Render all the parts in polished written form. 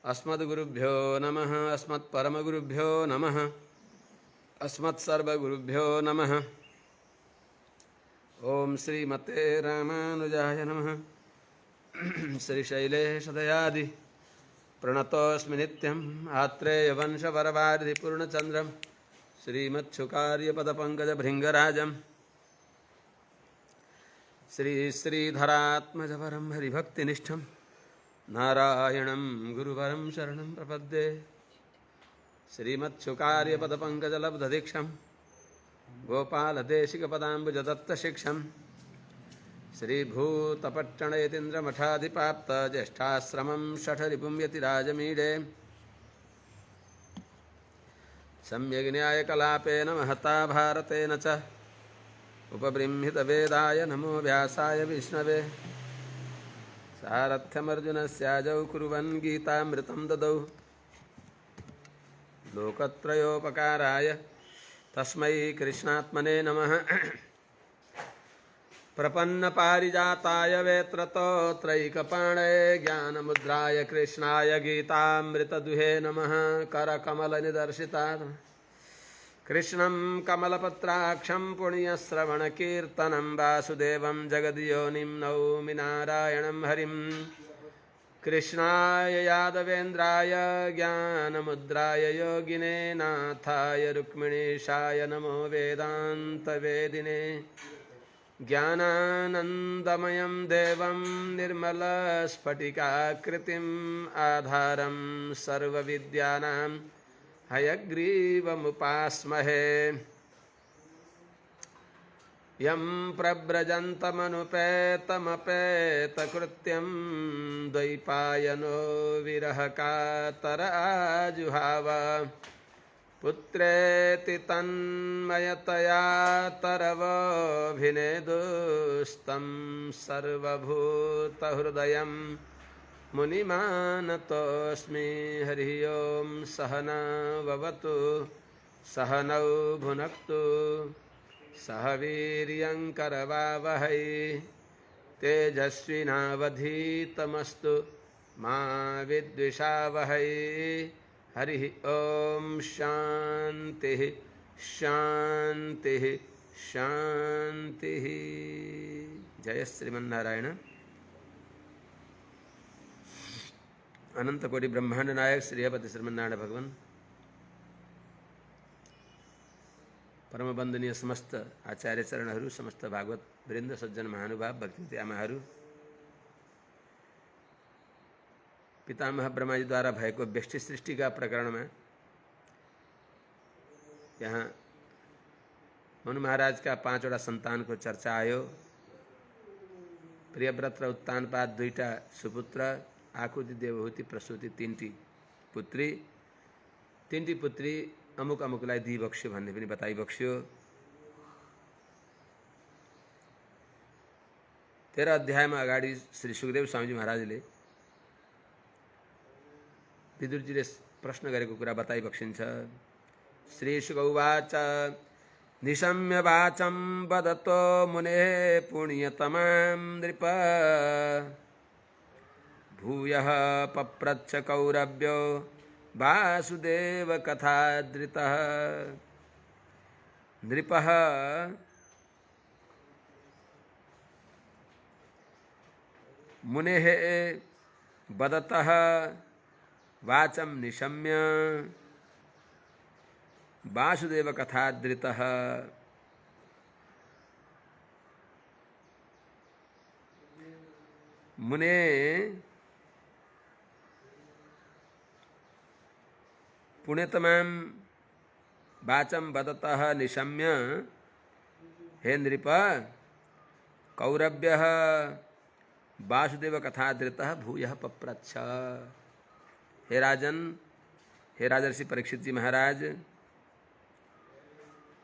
अस्मद्गुरुभ्यो नमः। अस्मत्परमगुरुभ्यो नमः। अस्मत्सर्वगुरुभ्यो नमः। ओम श्रीमते रामानुजाय नमः। श्रीशैलेशदयादि प्रणतोऽस्मि नित्यम् आत्रेयवंशपरवारिधिपूर्णचन्द्रं श्रीमच्छुकार्यपदपङ्कजभृङ्गराजं श्रीधरात्मजवरं हरिभक्तिनिष्ठं नारायणं गुरुवरं शरणं प्रपद्ये। श्रीमच्छुकार्यपदपङ्कजलब्धदीक्षं गोपालदेशिकपदाम्बुजदत्तशिक्षं श्रीभूतपट्टणयतीन्द्रमठाधिपाप्तज्येष्ठाश्रमं शठरिपुं यतिराजमीडे सम्यग्न्यायकलापेन महता भारतेन च उपबृंहितवेदाय नमो व्यासाय विष्णवे। सारथ्यमर्जुनस्याजौ कुर्वन् गीतामृतं ददौ लोकत्रयोपकाराय तस्मै कृष्णात्मने नमः। प्रपन्नपारिजाताय वेत्रतोत्रैकपाणये ज्ञानमुद्राय कृष्णाय गीतामृतदुहे नमः। करकमलनिदर्शिताय कृष्णं कमलपत्राक्षं पुण्यश्रवणकीर्तनं वासुदेवं जगद्योनिं नौमि नारायणं हरिं। कृष्णाय यादवेन्द्राय ज्ञानमुद्राय योगिने नाथाय रुक्मिणीशाय नमो वेदान्तवेदिने। ज्ञानानन्दमयं देवं निर्मलस्फटिकाकृतिम् आधारं सर्वविद्यानां हयग्रीवमुपास्महे। यं प्रव्रजन्तमनुपेतमपेतकृत्यं द्वैपायनो विरहकातर आजुहाव। पुत्रेति तन्मयतया तरवोऽभिनेदुस्तं सर्वभूतहृदयं मुनिमानतोऽस्मि। हरिः ओं सहना भवतु सहनौ भुनक्तु सह वीर्यङ्करवावहै तेजस्विनावधीतमस्तु मा विद्विषावहै। हरिः ओं शान्तिः शान्तिः शान्तिः। जय श्रीमन्नारायण। अनंत कोटि ब्रह्मांड नायक श्रीपति श्रीमन्नारायण भगवान, परम वंदनीय समस्त आचार्य चरणहरू, समस्त भागवत वृन्द, सज्जन महानुभाव, भक्ति आमाहरू, पितामह ब्रह्माजी द्वारा भएको व्यष्टि सृष्टिका प्रकरणमा यहाँ मनु महाराजका 5वटा सन्तानको चर्चा आयो। प्रियव्रत र उत्तानपाद 2टा सुपुत्र, आकुति, देवहूति, प्रसूति 3टी पुत्री। 3टी पुत्री अमुक अमुकलाई दिई बक्स्यो भन्ने पनि बताइ बक्स्यो। 13 अध्यायमा अगाडि श्री सुखदेव स्वामीजी महाराजले विदुरजीले प्रश्न गरेको कुरा बताइ बक्सिन्छ। श्री शुक उवाच निशम्य वाचं वदतो मुनेः पुण्यतमां नृप। भूयः पप्रच्छ कौरव्यो वासुदेव कथादृतः। नृपः मुनेः वदतः वाचं निशम्य वासुदेव कथादृतः। मुने पुण्यतमां वाचं वदतः निशम्य। हे नृप, कौरव्यः वासुदेव कथादृतः भूयः पप्रच्छ। हे राजन, हे राजर्षि परीक्षित जी महाराज,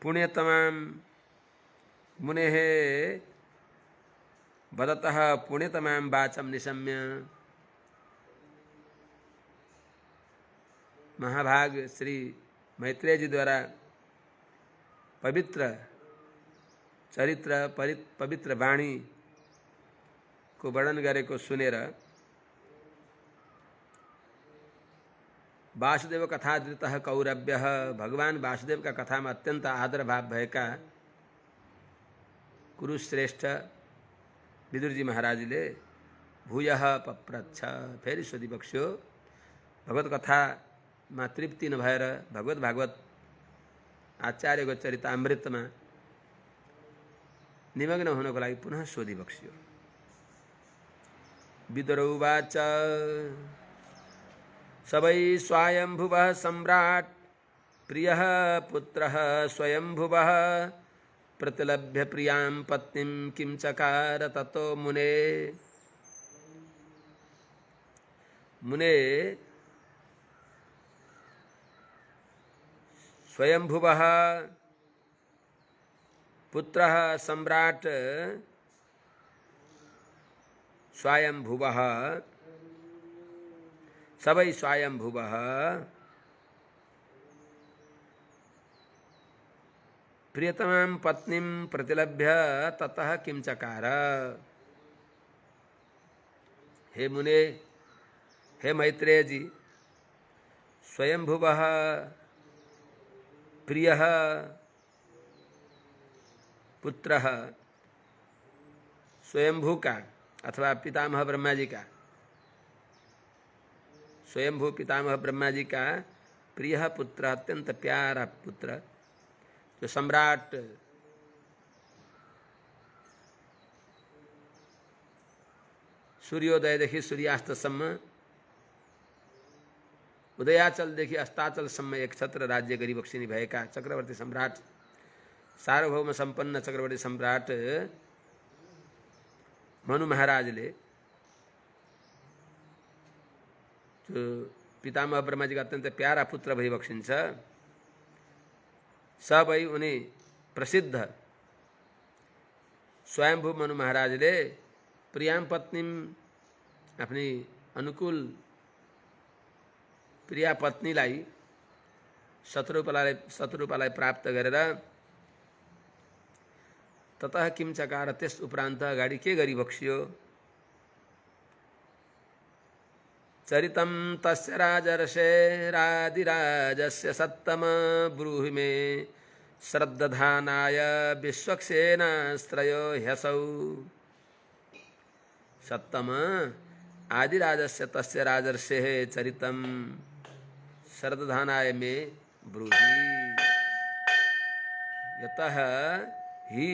पुण्यतमां मुनेः वदतः पुण्यतमां वाचं निशम्य। महाभाग श्री मैत्रेय जी द्वारा पवित्र चरित्र पवित्र वाणी को वर्णन गरेको सुनेर वासुदेव कथाधृतः कौरव्यः, भगवान वासुदेव का कथा में अत्यंत आदर भाव भएका कुरुश्रेष्ठ विदुर जी महाराज ले भूयः पप्रच्छ, फेरि सोधी बक्स्यो भगवत कथा में तृप्ति नभएर भगवत भागवत आचार्यको चरितामृतमा निमग्न हुनको लागि पुनः सोधी बक्स्यो। विदुर उवाच सबै स्वयंभुवः सम्राट प्रियः पुत्रः स्वयंभुवः प्रतिलभ्य प्रियां पत्नीं किं चकार ततो मुने। मुने स्वयंभुवः पुत्रः सम्राट स्वयंभुवः, सबै स्वयंभुवः प्रियतमां पत्नीं प्रतिलभ्य ततः किं चकार। हे मुने, हे मैत्रेय जी, स्वयंभुवः प्रियः पुत्रः स्वयंभू का अथवा पितामह ब्रह्मा जी का, स्वयंभू पितामह ब्रह्मा जी का प्रिय पुत्र, अत्यंत प्यारा पुत्र, जो सम्राट सूर्योदयदेखि सूर्यास्तसम्म, उदयाचलदेखि अस्ताचलसम्म एक छत्र राज्य गरिबक्सिनी भएका चक्रवर्ती सम्राट, सार्वभौम सम्पन्न चक्रवर्ती सम्राट मनु महाराजले जो पितामह ब्रह्मा जी का अत्यंत प्यारा पुत्र भइबक्सिन्छ, सबै उनी प्रसिद्ध स्वयंभू मनु महाराजले प्रियां पत्नीं, अपनी अनुकूल प्रिया पत्नीलाई शत्रुपालाई प्राप्त गरेर ततः किम चकार, त्यस उपरान्त अगाडि के गरिबक्स्यो। चरितं तस्य राजर्षेरादिराजस्य सत्तम ब्रूहि मे श्रद्दधानाय विश्वक्सेनास्त्रयो ह्यसौ। सत्तम आदिराजस्य तस्य राजर्षेः चरितं श्रद्दधानाय मे ब्रूहि, यतः हि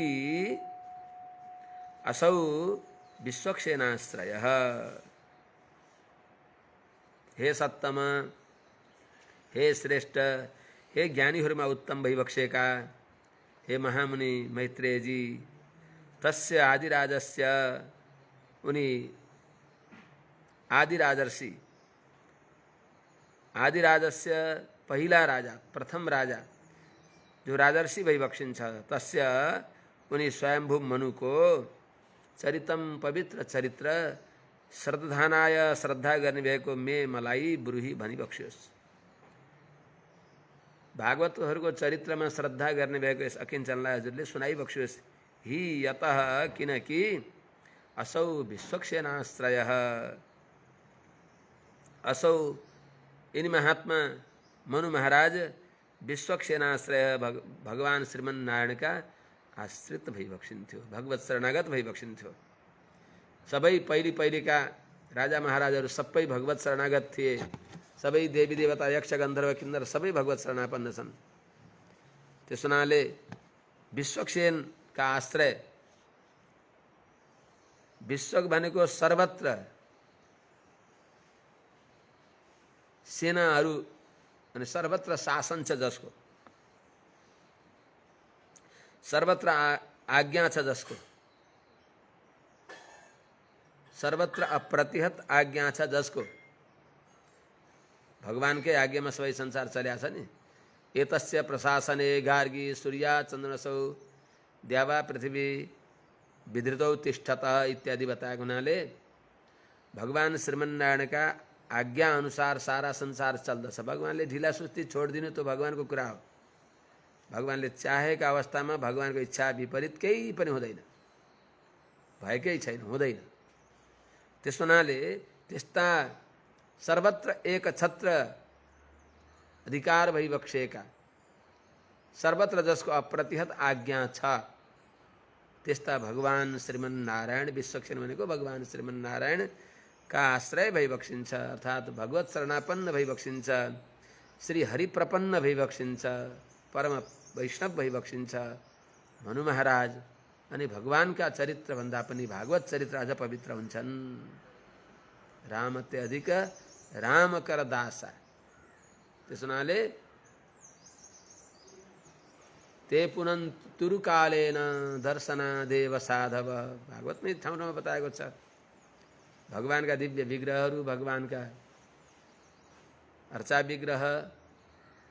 असौ विश्वक्सेनाश्रयः। हे सत्तम, हे श्रेष्ठ, हे ज्ञानीहरूमा उत्तम भइबक्सेका हे महामुनि मैत्रेय जी, तस्य आदिराजस्य, उनी आदिराजर्षि, आदिराजस्य पहिला राजा, प्रथम राजा जो राजर्षि भइबक्सिन्छ, तस्य उनी स्वयंभू मनुको चरितम पवित्र चरित्र श्रद्धानाय श्रद्धा गर्ने भएको मे मलाई ब्रूहि भनिबक्स्योस्। भागवतहरूको चरित्रमा श्रद्धा गर्ने भएको यस अकिञ्चनलाई हजुरले सुनाइबक्स्योस्। हि यतः, किनकि असौ विश्वक्सेनाश्रयः, असौ यिनी महात्मा मनु महाराज विश्वक्सेनाश्रय भगवान श्रीमन्नारायण का आश्रित भइबक्सिन्थ्यो, भगवत शरणागत भइबक्सिन्थ्यो। सबै पहिलेका राजा महाराजाहरू सबै भगवत शरणागत थिए, सबै देवी देवता यक्ष गन्धर्व किन्नर सबै भगवत शरणापन्न छन्। त्यस हुनाले विश्वक्सेन का आश्रय, विश्व भनेको सर्वत्र सेनाहरू अनि सर्वत्र शासन छ जसको, सर्वत्र आज्ञा छ जसको, सर्वत्र अप्रतिहत आज्ञा छ जसको, भगवानकै आज्ञामा सबै संसार चल्या छ नि। एतस्य प्रशासने गार्गी सूर्या चन्द्रसौ द्यावा पृथ्वी विधृतौ तिष्ठत इत्यादि बताएको हुनाले भगवान श्रीमन्नारायण का आज्ञा अनुसार सारा संसार चल्दछ। भगवानले ढिला सुस्ती छोडिदिनु त भगवानको कुरा हो। भगवानले चाहेका अवस्थामा भगवानको इच्छा विपरीत केही पनि हुँदैन, भएकै छैन, हुँदैन। त्यस हुनाले त्यस्ता सर्वत्र एक छत्र अधिकार भइबक्षेका सर्वत्र जसको अप्रतिहत आज्ञा छ त्यस्ता भगवान श्रीमन्नारायण विश्वक्षर भनेको भगवान श्रीमन्नारायण का आश्रय भइबक्षिन्छ अर्थात् भगवत शरणापन्न भइबक्षिन्छ श्री हरिप्रपन्न भइबक्षिन्छ परम वैष्णव भइबक्षिन्छ मनु महाराज अनि भगवानका चरित्र भन्दा पनि भागवत चरित्र अझ पवित्र हुन्छन्। रामते अधिक राम कर दासा त्यसो हुनाले ते पुनन् तुरुकालेन दर्शना देव साधव भागवतमै ठाउँ ठाउँमा बताएको छ। भगवानका दिव्य विग्रहहरू भगवानका अर्चा विग्रह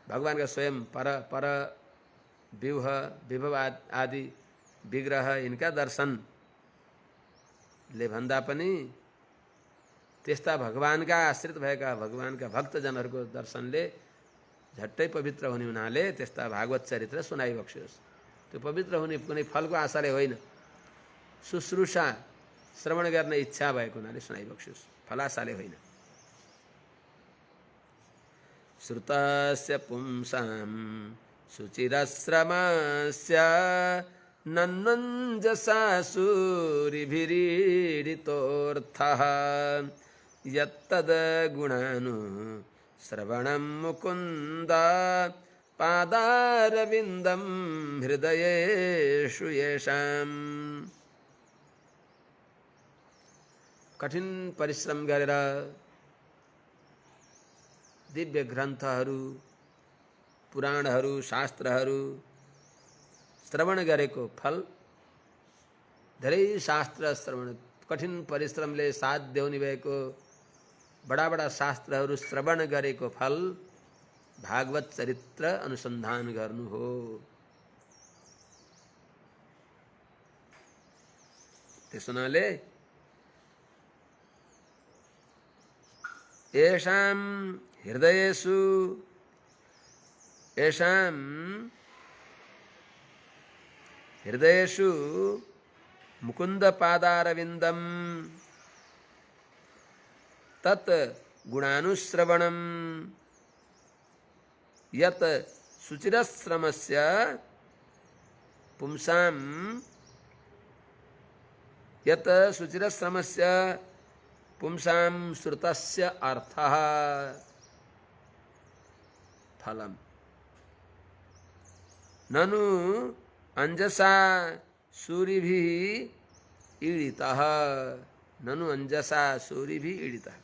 भगवानका स्वयं पर व्यूह विभव आदि विग्रह यिनका दर्शनले भन्दा पनि त्यस्ता भगवानका आश्रित भएका भगवानका भक्तजनहरूको दर्शनले झट्टै पवित्र हुने हुनाले त्यस्ता भागवत चरित्र सुनाइबक्सियोस्। त्यो पवित्र हुने कुनै फलको आशाले होइन, शुश्रूषा श्रवण गर्ने इच्छा भएको हुनाले सुनाइबक्सियोस्, फलाशाले होइन। श्रुतस्य पुंसां शुचिरश्रमस्य नन्वञ्जसा सूरिभिरीडितोऽर्थः यत्तद्गुणानु श्रवणं मुकुन्द पादारविन्दं हृदयेषु येषाम्। कठिन परिश्रम गरेर दिव्य ग्रन्थहरू पुराणहरू शास्त्रहरू श्रवण गरेको फल, धेरै शास्त्र श्रवण कठिन परिश्रमले साध्य हुने भएको बडा बडा शास्त्रहरू श्रवण गरेको फल भागवत चरित्र अनुसन्धान गर्नु हो। त्यसो हुनाले येषां हृदयेषु मुकुन्द पादारविन्दं तत् गुणानुश्रवणं यत् शुचिरश्रमस्य पुंसां श्रुतस्य अर्थः फलम् ननु अंजसा सूरिभिः ईडितः ननु अंजसा सूरिभिः ईडितः।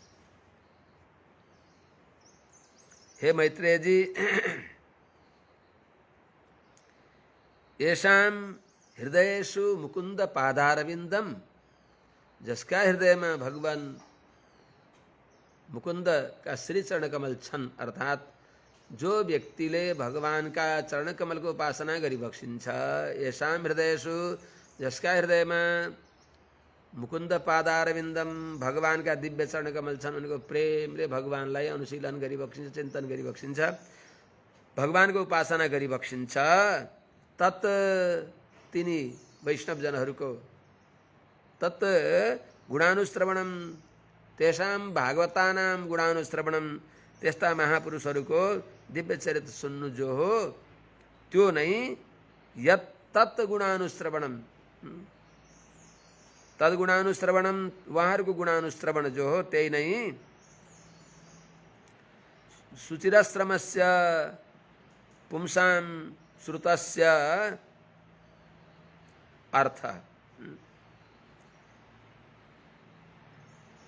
हे मैत्रेय जी, येषां हृदयेषु मुकुंद पादारविंदम, जिसका हृदय में भगवान मुकुंद का श्री चरण कमल छन्, अर्थात जो व्यक्तिले भगवान का चरण कमल को उपासना गरिबक्सिन्छ, येषां हृदयेषु, जिसका हृदय में मुकुंद पादारविंदम भगवान का दिव्य चरण कमल छन्, उनको प्रेमले भगवानलाई अनुशीलन गरिबक्सिन्छ, चिन्तन गरिबक्सिन्छ, भगवान को उपासना गरिबक्सिन्छ, तत् तिनी वैष्णव जनहरूको तत् गुणानुश्रवणम तेषां भागवतानां गुणानुश्रवणम, त्यस्ता महापुरुषहरूको दिव्य चरित्र सुन्नु जो हो त्यो नै यत् तत् गुणानुश्रवणम, तद्गुणानुश्रवणम वहाँहरूको गुणानुश्रवण जो हो त्यही नै शुचिरश्रमस्य पुंसां श्रुतस्य अर्थ।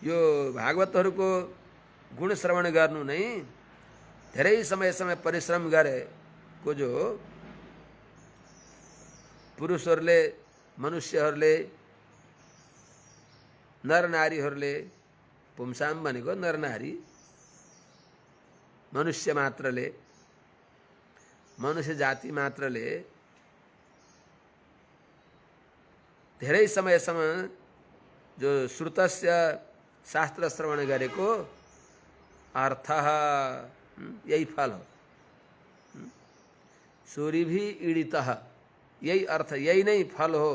यो भागवतहरूको गुण श्रवण गर्नु नै धेरै समय परिश्रम गरेको जो पुरुषहरूले, मनुष्यहरूले, नर नारीहरूले, पुंसाम भनेको नर नारी, मनुष्य मात्रले, मनुष्य जाति मात्रले धेरै समयसम्म जो श्रुतस्य शास्त्र श्रवण गरेको अर्थ यही फल हो। सूरिभि ईडितः, यही अर्थ, यही नै फल हो।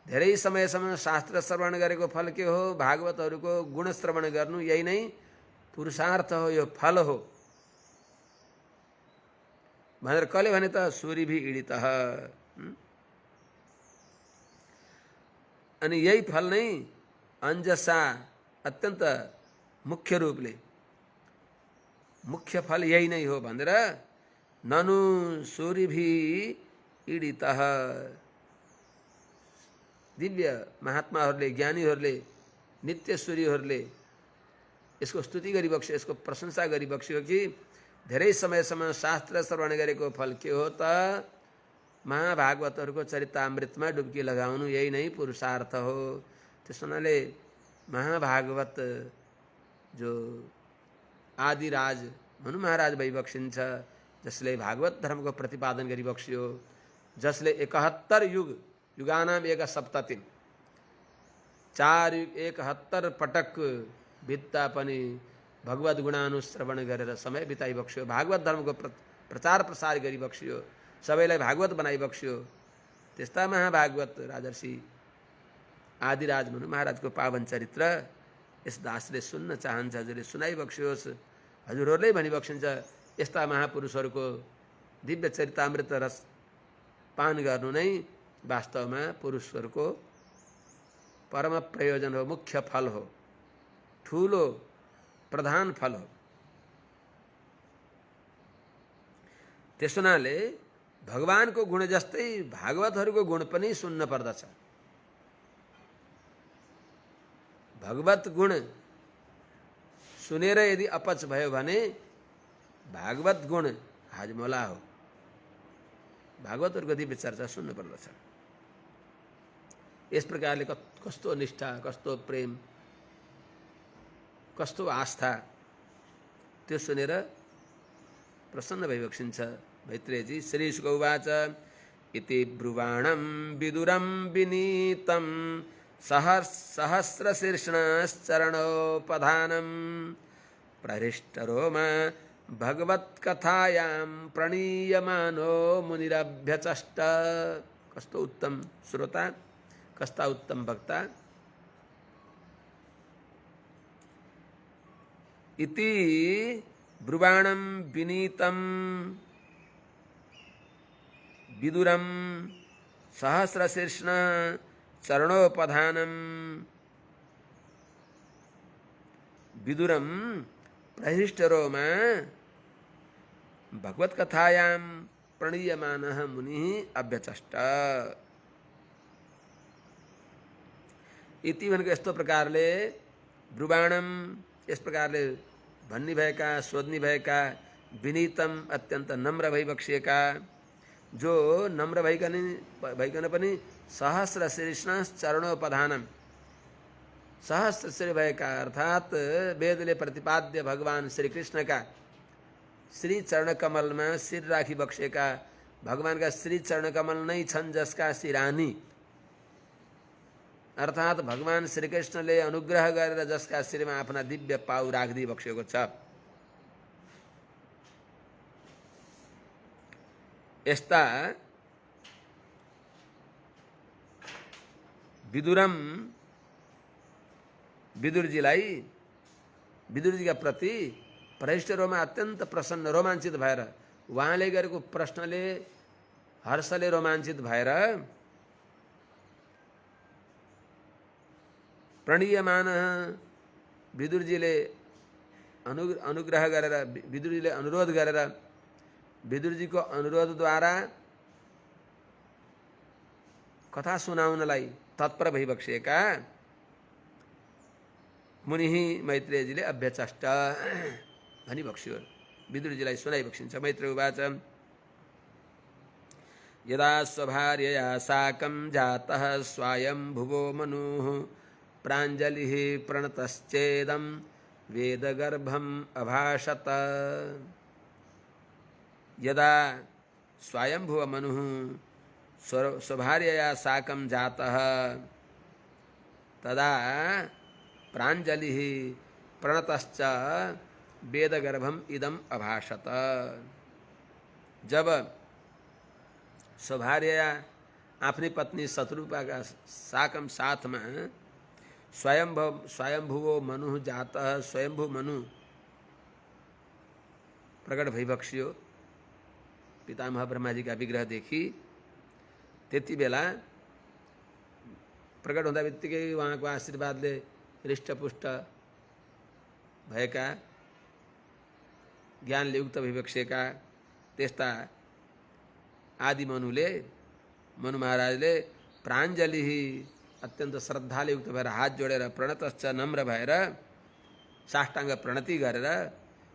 धेरै समयसम्म शास्त्र श्रवण गरेको फल के हो? भागवतहरूको गुण श्रवण गर्नु, यही नै पुरुषार्थ हो, यो फल हो। भनेर कसले भने त सूर्यभि ईडितः। अनि यही फल नै अंजसा अत्यन्त मुख्य रूपले मुख्य फल यही नै हो भनेर ननु सूर्यभि ईडितः दिव्य महात्माहरूले ज्ञानीहरूले नित्य सूर्यहरूले यसको स्तुति गरिबक्स्यो, यसको प्रशंसा गरिबक्स्यो कि धेरै समयसम्म शास्त्र श्रवण गरेको फल के हो त महाभागवतहरूको चरितामृतमा डुब्की लगाउनु, यही नै पुरुषार्थ हो। त्यस हुनाले महाभागवत जो आदिराज मनु महाराज भइबक्सिन्छ, जसले भागवत धर्मको प्रतिपादन गरिबक्स्यो, जसले 71 युग युगानाम एक सप्ततिम 4 युग 71 पटक बित्दा पनि भगवत गुणानुश्रवण गरेर समय बिताइबक्स्यो, भागवत धर्मको प्रचार प्रसार गरिबक्स्यो, सबैलाई भागवत बनाइबक्स्यो। त्यस्ता महाभागवत राजर्षि आदिराज मनु महाराजको पावन चरित्र यस दासले सुन्न चाहन्छ, हजुरले सुनाइबक्स्योस्। हजुरहरूले भनिबक्सिन्छ यस्ता महापुरुषहरूको दिव्य चरितामृत रस पान गर्नु नै वास्तवमा पुरुषहरूको परम प्रयोजन हो, मुख्य फल हो, ठूलो प्रधान फल हो। त्यस हुनाले भगवानको गुण जस्तै भागवतहरूको गुण पनि सुन्न पर्दछ। भगवत गुण सुनेर यदि अपच भयो भने भागवत गुण हाजमोला हो। भागवतहरूको दिव्य चर्चा सुन्न पर्दछ। यस प्रकारले कस्तो निष्ठा, कस्तो प्रेम, कस्तो आस्था, त्यो सुनेर प्रसन्न भइबक्सिन्छ मैत्रेयजी। श्रीशुक उवाच इति ब्रुवाणं विदुरं विनीतं सहस्रशीर्षणश्चरणोपधानं प्रहृष्टरोमा भगवत्कथायां प्रणीयमानो मुनिरभ्यचष्ट। कस्तो उत्तम श्रोता, कस्ता उत्तम भक्ता। इति ब्रुवाणं विनीतं विदुरं सहस्रशीर्षण चरणोपधानं विदुरं प्रहृष्टरोमा भगवत्कथायां प्रणीयमानः मुनिः अभ्यचष्ट। इति भनेको यस्तो प्रकारले ब्रुवाणम यस प्रकारले भन्ने भएका, सोध्ने भएका, विनीतम अत्यन्त नम्र भइबक्सिएका, जो नम्र भइकन पनि सहस्र शीर्षण चरणोपधानम सहस्र श्री भएका अर्थात वेदले प्रतिपाद्य भगवान श्री कृष्णका श्री चरण कमलमा शिर राखी बक्सेका भगवानका श्री चरण कमल नै छन्, जसका शिरानी अर्थात भगवान श्री कृष्णले अनुग्रह गरेर जसका शिरमा आफ्ना दिव्य पाउ राखिदिई बक्सेको छ। यस्ता विदुरम विदुरजीका प्रति प्रहृष्टरोमा अत्यन्त प्रसन्न रोमाञ्चित भएर, उहाँले गरेको प्रश्नले हर्षले रोमाञ्चित भएर प्रणीयमान विदुरजीले अनुग्रह गरेर, विदुरजीले अनुरोध गरेर, विदुरजीको अनुरोधद्वारा कथा सुनाउनलाई तत्पर भइबक्सिएका मुनि मैत्रेयजीले अभ्यचष्ट भनिबक्स्यो, विदुरजीलाई सुनाइबक्सिन्छ। मैत्रेय उवाच यदा स्वभार्यया साकं जातः स्वायम्भुवो मनुः प्राञ्जलिः प्रणतश्चेदं वेदगर्भम् अभाषत। यदा स्वायम्भुव मनुः स्वभार्यया साकं जातः तदा प्राञ्जलिः प्रणतश्च वेदगर्भम इदम अभाषत। जब स्वभार्यया आफ्नी पत्नी शत्रुपाका साकम साथमा स्वयंभुवो मनु जातः स्वयंभू मनु प्रकट भइबक्स्यो, पितामह ब्रह्माजीका विग्रह देखि त्यति बेला प्रकट हुँदा बित्तिकै उहाँको आशीर्वादले हृष्टपुष्ट भएका ज्ञानले युक्त भइबक्सेका त्यस्ता आदि मनु महाराजले प्राञ्जलि अत्यन्त श्रद्धाले युक्त भएर हात जोडेर प्रणतश्च नम्र भएर साष्टाङ्ग प्रणति गरेर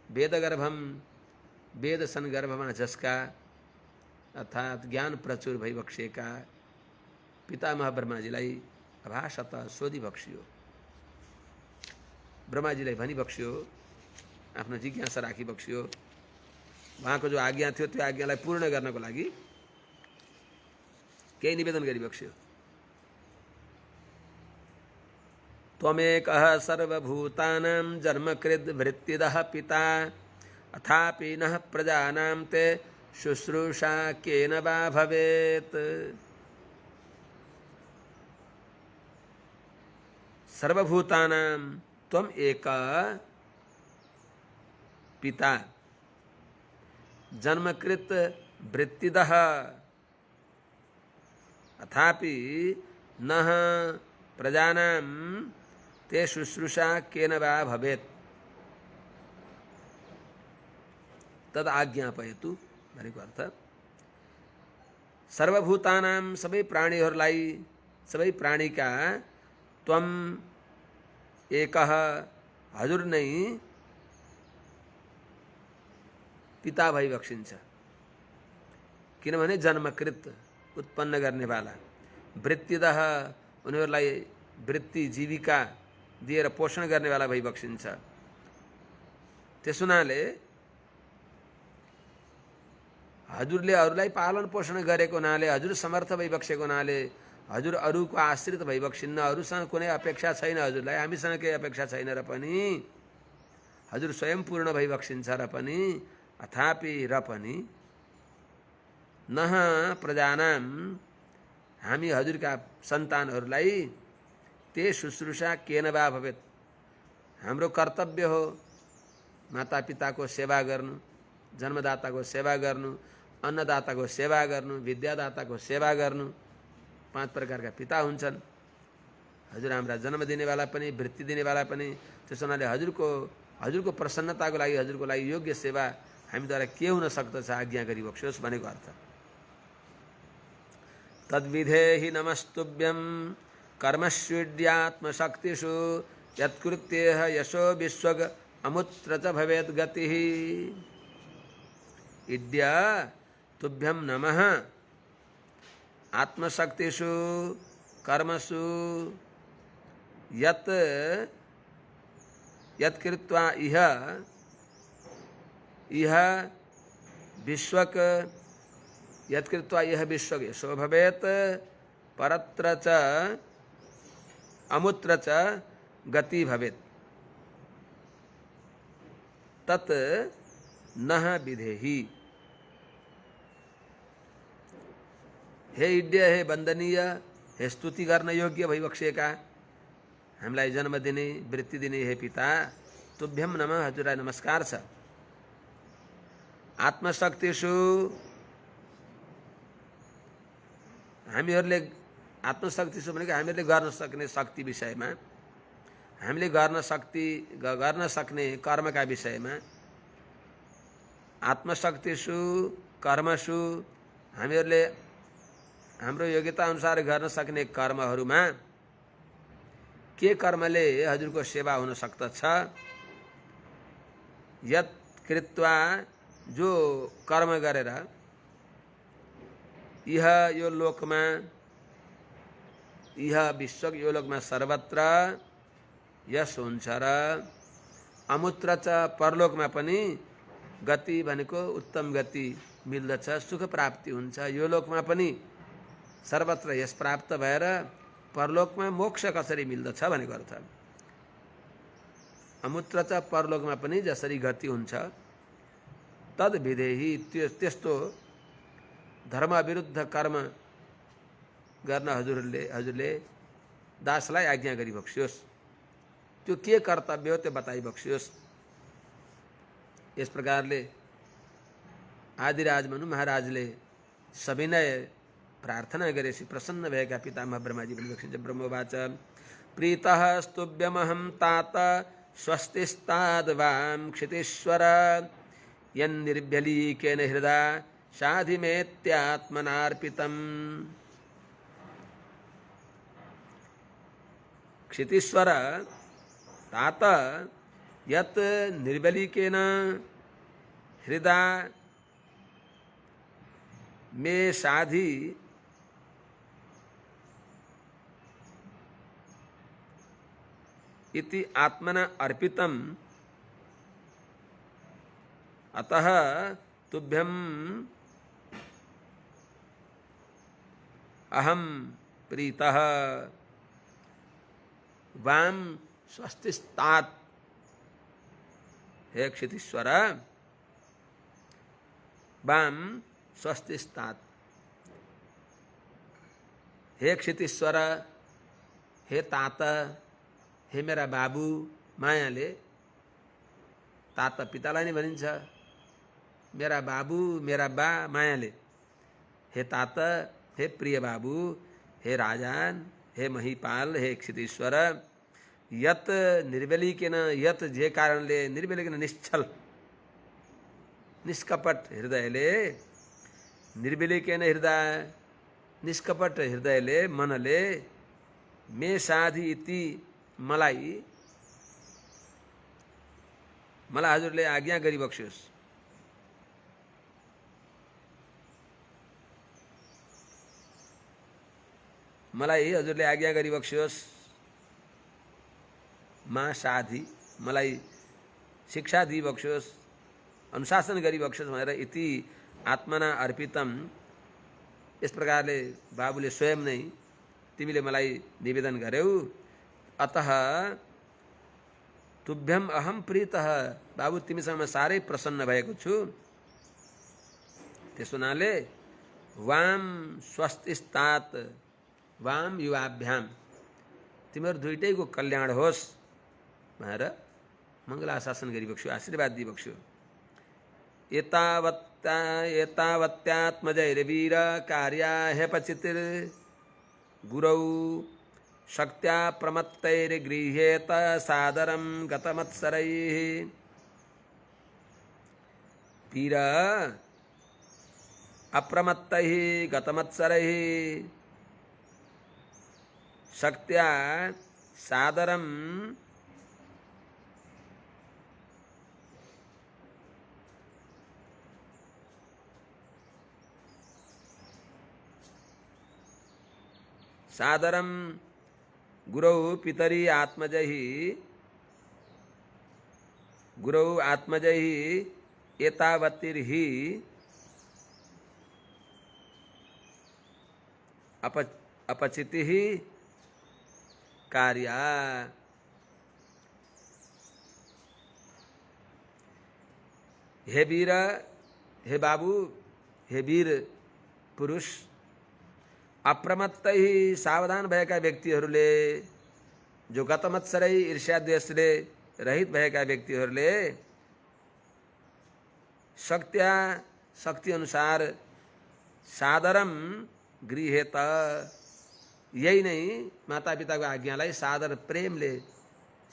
वेदगर्भम वेद सन्गर्भमा जसका अर्थात् ज्ञान प्रचुर भइबक्सेका पितामह ब्रह्माजीलाई अभाषत सोधिबक्सियो। ब्रह्माजीलाई भनिबक्सियो, आफ्नो जिज्ञासा राखिबक्सियो। उहाँको जो आज्ञा थियो त्यो आज्ञालाई पूर्ण गर्नको लागि केही निवेदन गरिबक्सियो। त्वमेकः सर्वभूतानां जन्मकृद् वृत्तिदः पिता अथापि नः प्रजानां ते शुश्रूषा केन वा भवेत्। सर्वभूतानां त्वम् एकः पिता जन्मकृत वृत्तिदः अथापि नः प्रजानां ते शुश्रूषा केन वा भवेत्। तद आज्ञापयतु भनेको अर्थ सर्वभूतानां सबै प्राणीहरूलाई सबै प्राणीका त्वम एकः हजुर नै पिता भइबक्सिन्छ। किनभने जन्मकृत उत्पन्न गर्नेवाला, वृत्तिदः उनीहरूलाई वृत्ति जीविका दिएर पोषण गर्नेवाला भइबक्सिन्छ। त्यस हुनाले हजुरले अरूलाई पालन पोषण गरेको हुनाले, हजुर समर्थ भइबक्सेको हुनाले हजुर अरूको आश्रित भइबक्सिन्न, अरूसँग कुनै अपेक्षा छैन, हजुरलाई हामीसँग केही अपेक्षा छैन र पनि हजुर स्वयं पूर्ण भइबक्सिन्छ र पनि अथापि र पनि नह प्रजानाम हामी हजुरका सन्तानहरूलाई ते शुश्रूषा केन वा भवेत् हाम्रो कर्तव्य हो मातापिताको सेवा गर्नु, जन्मदाताको सेवा गर्नु, अन्नदाताको सेवा गर्नु, विद्यादाताको सेवा गर्नु। 5 प्रकारका पिता हुन्छन्। हजुर हाम्रा जन्म दिनेवाला पनि, वृत्ति दिनेवाला पनि। त्यस हुनाले हजुरको प्रसन्नताको लागि, हजुरको लागि योग्य सेवा हामीद्वारा के हुन सक्दछ आज्ञा गरिबक्सियोस् भनेको अर्थ। तद्विधेहि नमस्तुभ्यं कर्मस्वीड्यात्मशक्तिषु यत्कृत्येह यशो विश्वग अमुत्र च भवेत् गतिः। इड्या तुभ्यं नमः आत्मशक्तिषु कर्मसु यत्कृत्वा इह विश्वक यत्कृत्वा इह विश्वक यशो भवेत् परत्र च अमुत्र च गति भवेत् तत् नः विधेहि। हे इड्य, हे वन्दनीय, हे स्तुति गर्न योग्य भइबक्सेका, हामीलाई जन्म दिने, वृत्ति दिने हे पिता, तुभ्यम नमः, हजुरलाई नमस्कार छ। आत्मशक्तिषु हामीहरूले, आत्मशक्तिषु भनेको हामीहरूले गर्न सक्ने शक्ति विषयमा, हामीले गर्न सक्ने कर्मका विषयमा, आत्मशक्तिषु कर्मसु हामीहरूले हाम्रो योग्यता अनुसार गर्न सक्ने कर्महरूमा के कर्मले हजुरको सेवा हुन सक्दछ। यत् कृत्वा जो कर्म गरेर इह यो लोकमा, इह विश्व यो लोकमा सर्वत्र यश हुन्छ र अमुत्र च परलोकमा पनि गति भनेको उत्तम गति मिल्दछ, सुख प्राप्ति हुन्छ। यो लोकमा पनि सर्वत्र यश प्राप्त भएर परलोकमा मोक्ष कसरी मिल्दछ भनेको अर्थ। अमुत्र च परलोकमा पनि जसरी गति हुन्छ तद विधेहि, त्यस्तो धर्म विरुद्ध कर्म गर्न हजुरले दासलाई आज्ञा गरिबक्सियोस्। त्यो के कर्तव्य हो त्यो बताइबक्सियोस्। यस प्रकारले आदिराज मनु महाराजले सविनय प्रार्थना गरेपछि प्रसन्न भएका पितामह ब्रह्माजी पनि दक्षिण ब्रह्मवाच प्रीतः स्तुभ्यमहं तात स्वस्तिस्ताद्वां क्षितीश्वर यन्निर्भ्यलीकेन हृदा साधिमेत्यात्मनार्पितम्। क्षितीश्वर तात यत् निर्बलीकेन हृदा मे साधि इति आत्मना अर्पितम् अतः तुभ्यं अहं प्रीतः वाम स्वस्तिस्तात्। हे क्षितीश्वर वाम स्वस्तिस्तात्। हे क्षितीश्वर, हे तात, हे मेरा बाबु मायाले, तात पितालाई नै भनिन्छ, मेरा बाबु मेरा बा मायाले, हे तात, हे प्रिय बाबु, हे राजान, हे महिपाल, हे क्षितीश्वर, यत निर्बलीकेन, यत जे कारणले निर्बलीकेन निश्चल निष्कपट हृदयले, निर्बलीकेन हृदय निष्कपट हृदयले मनले मे साधि इति मलाई हजुरले आज्ञा गरिबक्स्योस्। मलाई हजुरले आज्ञा गरिबक्स्योस्। मा साधि मलाई शिक्षा दिइबक्स्योस्, अनुशासन गरिबक्स्योस् भनेर इति आत्मना अर्पितम, यस प्रकारले बाबुले स्वयं नै तिमीले मलाई निवेदन गर्यौ। अतः तुभ्यम अहम प्रीतः, बाबु तिमीसँग म साह्रै प्रसन्न भएको छु। त्यसो हुनाले वाम स्वस्तिस्तात्, वाम युवाभ्याम, तिमीहरू दुईटैको कल्याण होस् भनेर मङ्गलाशासन गरिबक्स्यो, आशीर्वाद दिइबक्स्यो। एतावत्यात्मजैर्वीर कार्या हेपचितिर् गुरौ शक्त्या प्रमत्तैर्गृह्येत सादरं गतमत्सरैः। वीर अप्रमत्तैः गतमत्सरैः शक्त्या सादरं सादरं गुरौ पितरी आत्मजहि, गुरौ आत्मजहि एतावत्तिर्हि अपचितिः कार्या। हे वीर, हे बाबु, हे वीर पुरुष, अप्रमत्तै सावधान भएका व्यक्तिहरूले, जो गतमत्सरै ईर्ष्या द्वेषले रहित भएका व्यक्तिहरूले शक्त्या शक्ति अनुसार सादरम गृह्येत, यही नै मातापिताको आज्ञालाई सादर प्रेमले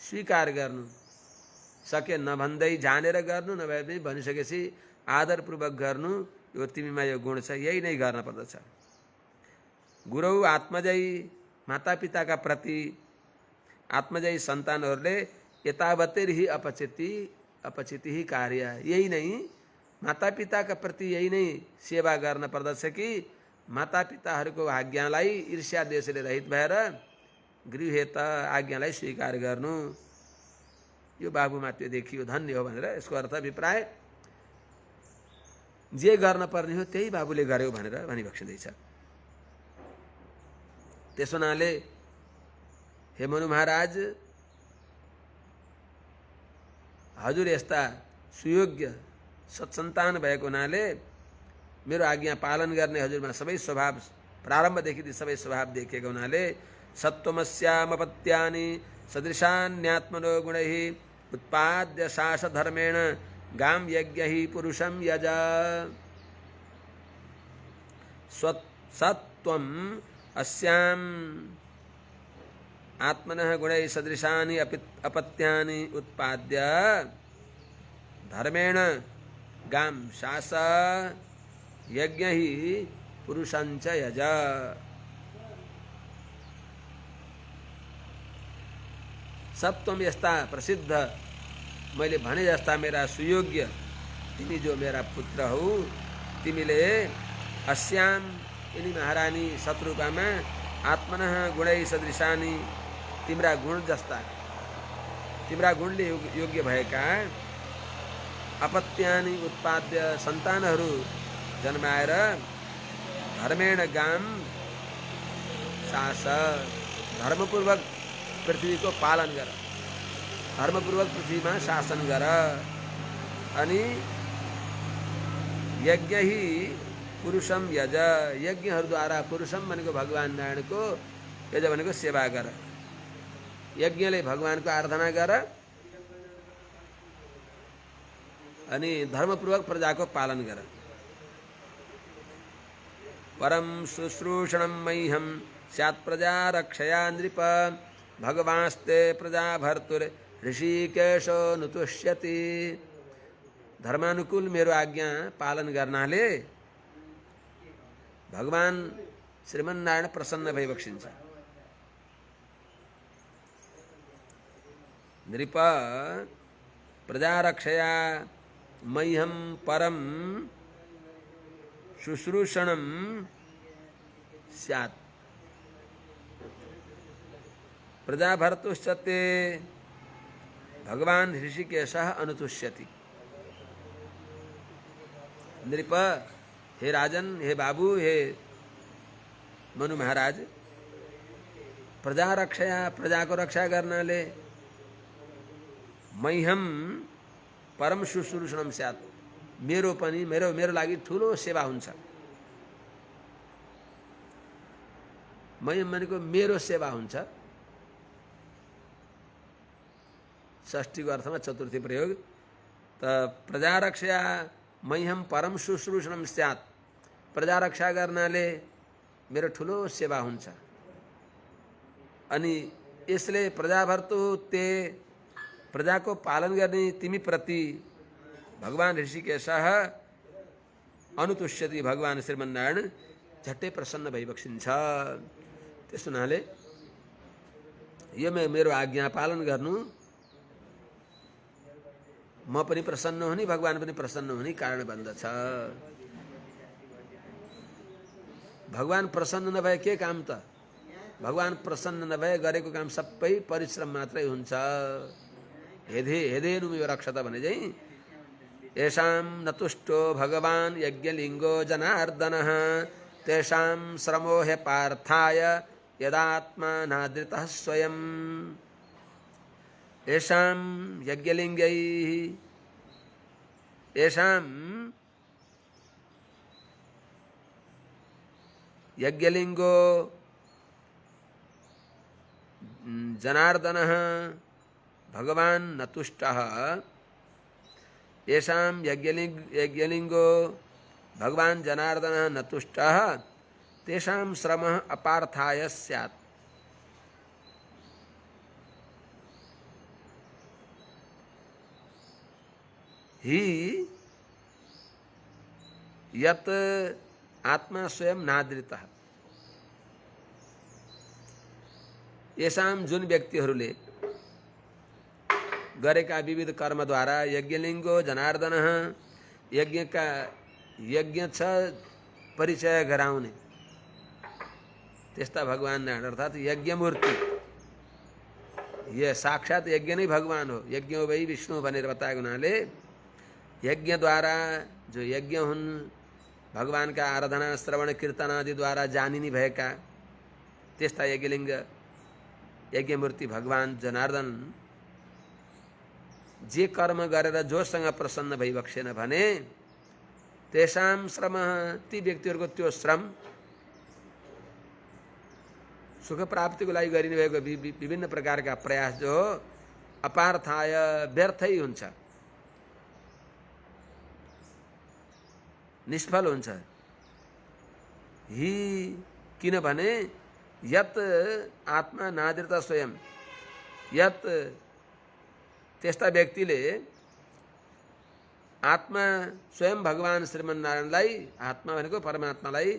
स्वीकार गर्नु, सके नभन्दै जानेर गर्नु, नभए पनि भनिसकेपछि आदरपूर्वक गर्नु, यो तिमीमा यो गुण छ, यही नै गर्न पर्दछ। गुरौ आत्मजयी, मातापिताका प्रति आत्मजयी सन्तानहरूले यतावत्तिर्हि अपचिति कार्य, यही नै मातापिताका प्रति यही नै सेवा गर्न पर्दछ कि मातापिताहरूको आज्ञालाई ईर्ष्या द्वेषले रहित भएर गृह्येत, आज्ञालाई स्वीकार गर्नु। यो बाबुमा त्यो देखियो, धन्य हो भनेर यसको अर्थ अभिप्राय जे गर्न पर्ने हो त्यही बाबुले गर्यो भनेर भनिबक्सिँदैछ। त्यसो हुनाले हे मनु महाराज, हजुर यस्ता सुयोग्य सत्सन्तान भएको हुनाले मेरो आज्ञा पालन गर्ने हजुरमा सबै स्वभाव, प्रारम्भदेखि सबै स्वभाव देखिएको हुनाले सत्त्वमस्यामपत्यानि सदृशान्यात्मनो गुणैः उत्पाद्य शासधर्मेण गाम यज्ञ पुरुषं यज। सत्वम् अस्याम् आत्मनः गुणैः सदृशानि अपत्यानि उत्पाद्य धर्मेण गां शास यज्ञ ही पुरुषंच यज। सत्वम यस्ता प्रसिद्ध मैले भने जस्ता मेरा सुयोग्य तिमी जो मेरा पुत्र हो, तिमीले अस्याम यिनी महारानी शत्रुपामा आत्मनः गुणै सदृशानी तिम्रा गुण जस्ता तिम्रा गुणले योग्य भएका अपत्यानि उत्पाद्य सन्तानहरू जन्माएर धर्मेण गाम शास धर्मपूर्वक पृथ्वीको पालन गर, धर्मपूर्वक पृथ्वीमा शासन गर। अनि यज्ञ ही पुरुषम यज यज्ञहरूद्वारा पुरुषम भनेको भगवान नारायणको यज भनेको सेवा गर। यज्ञले भगवानको आराधना गर अनि धर्मपूर्वक प्रजाको पालन गर। परम शुश्रूषणं मह्यं स्यात् प्रजा रक्षया नृप भगवास्ते प्रजा भर्तुर ऋषिकेशो नुतुष्यति। धर्मानुकूल मेरो आज्ञा पालन गर्नाले भगवान श्रीमन्नारायण प्रसन्न भई बक्सिन्छ। नृप प्रजा रक्षया मह्यं परम शुश्रूषणं स्यात् प्रजा भर्तुश्चते भगवान ऋषिकेशः अनुतुष्यति। नृप हे राजन, हे बाबू, हे मनु महाराज, प्रजा रक्षया प्रजा को रक्षा गर्नाले मह्यम परम शुश्रूषणं स्यात् मेरो पनि मेरो लागि ठुलो सेवा हुन्छ। मह्यम भनेको मेरो सेवा हुन्छ। षष्ठीको अर्थमा चतुर्थी प्रयोग। त प्रजा रक्षया मह्यम परम शुश्रूषणं स्यात् प्रजा रक्षा गर्नाले मेरो ठुलो सेवा हुन्छ। अनि यसले प्रजा भर्तु ते प्रजाको पालन गर्ने तिमी प्रति भगवान ऋषिकेशः अनुतुष्यति भगवान श्रीमन्नारायण झट्टै प्रसन्न भई बक्सिन्छ। त्यस हुनाले यो मेरो आज्ञा पालन गर्नु म पनि प्रसन्न हुने भगवान पनि प्रसन्न हुने कारण बन्दछ। भगवान प्रसन्न नभए के काम त? भगवान प्रसन्न नभए गरेको काम सबै परिश्रम मात्रै हुन्छ। हेदेनुमेव रक्षत भने चाहिँ येषां नतुष्टो भगवान यज्ञलिङ्गो जनार्दनः तेषां श्रमो ह्य पार्थाय यदात्मा नादृतः स्वयं। येषां यज्ञलिङ्गैः येषां यज्ञलिङ्गो जनार्दनः भगवान नतुष्टः येषां यज्ञलिङ्गो भगवान जनार्दनः नतुष्टः तेषां श्रमः अपार्थाय स्यात्। ही यत आत्मा स्वयं नादृतः। येषां जुन व्यक्तिहरूले गरेका विविध कर्मद्वारा यज्ञलिङ्गो जनार्दनः यज्ञ छ परिचय गराउने त्यस्ता भगवान नारायण अर्थात यज्ञ मूर्ति। यह साक्षात यज्ञ नै भगवान हो। यज्ञ वै विष्णु भनेर बताएको हुनाले यज्ञद्वारा जो यज्ञ हुन् भगवान का आराधना श्रवण कीर्तन आदि द्वारा जानिने भएका त्यस्ता यज्ञलिङ्ग यज्ञमूर्ति भगवान जनार्दन जे कर्म गरेर जोसँग प्रसन्न भई बक्सेन भने तेषां श्रम ती व्यक्तिहरूको त्यो श्रम सुख प्राप्तिको लागि गरिने भएको विभिन्न प्रकारका प्रयास जो अपार्थाय व्यर्थै हुन्छ, निष्फल हुन्छ। ही किनभने यत आत्मा नादृत स्वयं, यत त्यस्ता व्यक्तिले आत्मा स्वयं भगवान श्रीमन्नारायणलाई, आत्मा भनेको परमात्मालाई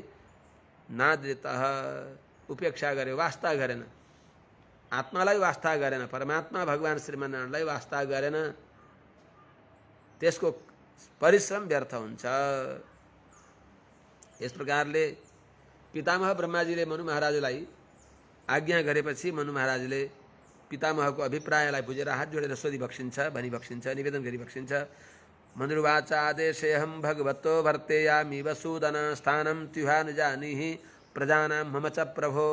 नादृत उपेक्षा गर्यो, वास्ता गरेन, आत्मालाई वास्ता गरेन, परमात्मा भगवान श्रीमन्नारायणलाई वास्ता गरेन, त्यसको परिश्रम व्यर्थ हुन्छ। यस प्रकारले पितामह ब्रह्माजीले मनु महाराजलाई आज्ञा गरेपछि मनु महाराजले पितामहको अभिप्रायलाई बुझेर हात जोडेर सोधी बक्सिन्छ, भनी बक्सिन्छ, निवेदन गरी बक्सिन्छ। मनुर्वाच आदेशेऽहं भगवतो भर्तेयामि वसूदन स्थानं त्युहा न जानीहि प्रजानां मम च प्रभो।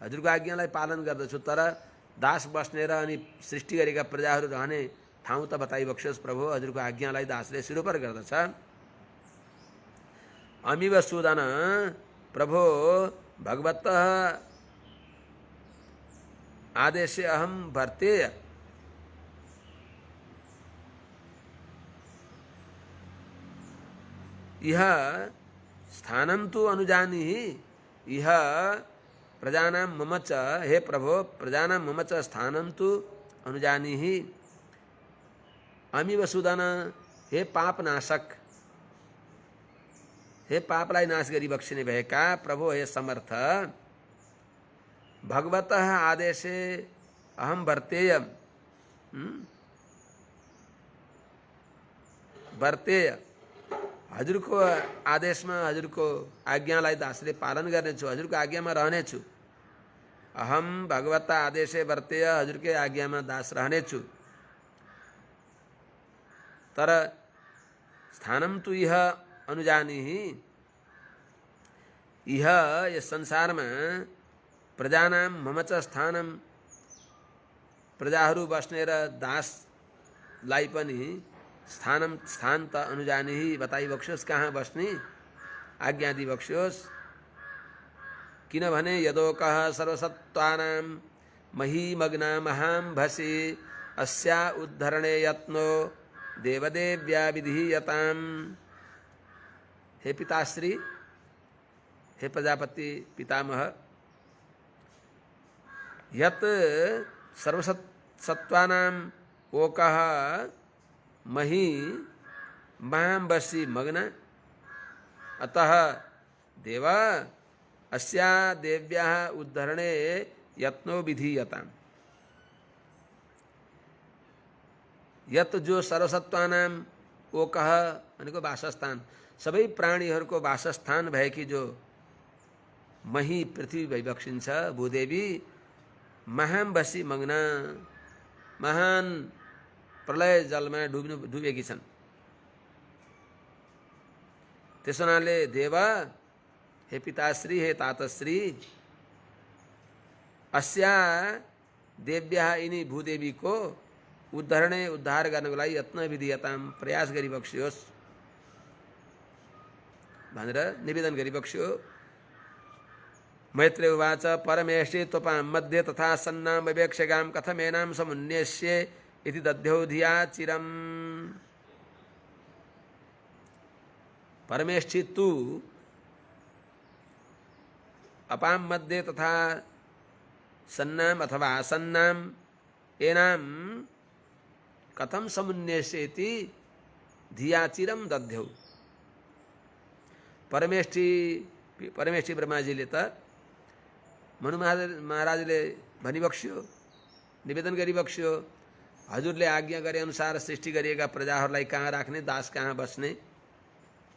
हजुरको आज्ञालाई पालन गर्दछु, तर दास बस्ने र अनि सृष्टि गरेका प्रजाहरू रहने ठाउँ त बताइबक्सियोस् प्रभु। हजुरको आज्ञालाई दासले सिरोपर गर्दछ। अमी वसूदन प्रभो भगवतः आदेशे अहम भर्तेय, यह स्थानं तु अनुजानीहि, यह प्रजानां मम च, हे प्रभो प्रजानां मम च स्थानं तु अनुजानीहि। अमी वसूदन, हे पापनाशक, हे पापलाई नाश गरी बक्सिने भएका प्रभो, हे समर्थ, भगवतः आदेशे अहम भर्तेय, भर्तेय, हजुरको आदेशमा, हजुरको आज्ञालाई दासले पालन गर्नेछु, हजुरको आज्ञामा रहनेछु। अहम भगवता आदेशे भर्तेय, हजुरकै आज्ञामा दास रहनेछु। तर स्थानं तु यह अनुजानीहि, यह यस संसारमा प्रजानां मम च स्थानं, प्रजाहरू बस्ने र दासलाई पनि स्थान त अनुजानीहि, बताइबक्सियोस् कहाँ बस्ने, आज्ञा दिबक्सियोस्। किनभने यदोकः सर्वसत्त्वानां महीमग्ना महाम्भसि अस्या उद्धरणे यत्नो देवदेव्या विधीयताम्। हे पिताश्री, हे प्रजापति पितामह, यत सर्वसत्त्वानां ओकः मही महाम्भसि मग्न, अतः देव अस्या देव्याः उद्धरणे यत्नो विधीयताम्। यत जो सर्वसत्त्वानां ओकः भनेको वासस्थान, सबै प्राणीहरूको वासस्थान भएकी जो मही पृथ्वी भइबक्सिन्छ, भूदेवी महाम्भसि मग्न, महान प्रलय जलमा डुबेकी छन्। त्यसो हुनाले देव, हे पिताश्री, हे तातश्री, अस्या देव्या, यिनी भूदेवीको उद्धरणे उद्धार गर्नको लागि यत्न विधीयताम, प्रयास गरिबक्सियोस् भनेर निवेदन गरिबक्स्यो। मैत्रेय उवाच परमेष्टि त्वपां मध्ये तथा सन्नां विवेक्षगां कथमेनां समुन्नेष्ये इति दध्यौ धिया चिरम्। परमेष्टि तु अपां मध्ये तथा सन्नां अथवा आसन्नां एनां कथं समुन्नेष्ये इति धिया चिरम दध्यौ। परमेष्टि ब्रह्माजीले त मनु महाराजले भनिबक्स्यो, निवेदन गरिबक्स्यो, हजुरले आज्ञा गरे अनुसार सृष्टि गरिएका प्रजाहरूलाई कहाँ राख्ने, दास कहाँ बस्ने,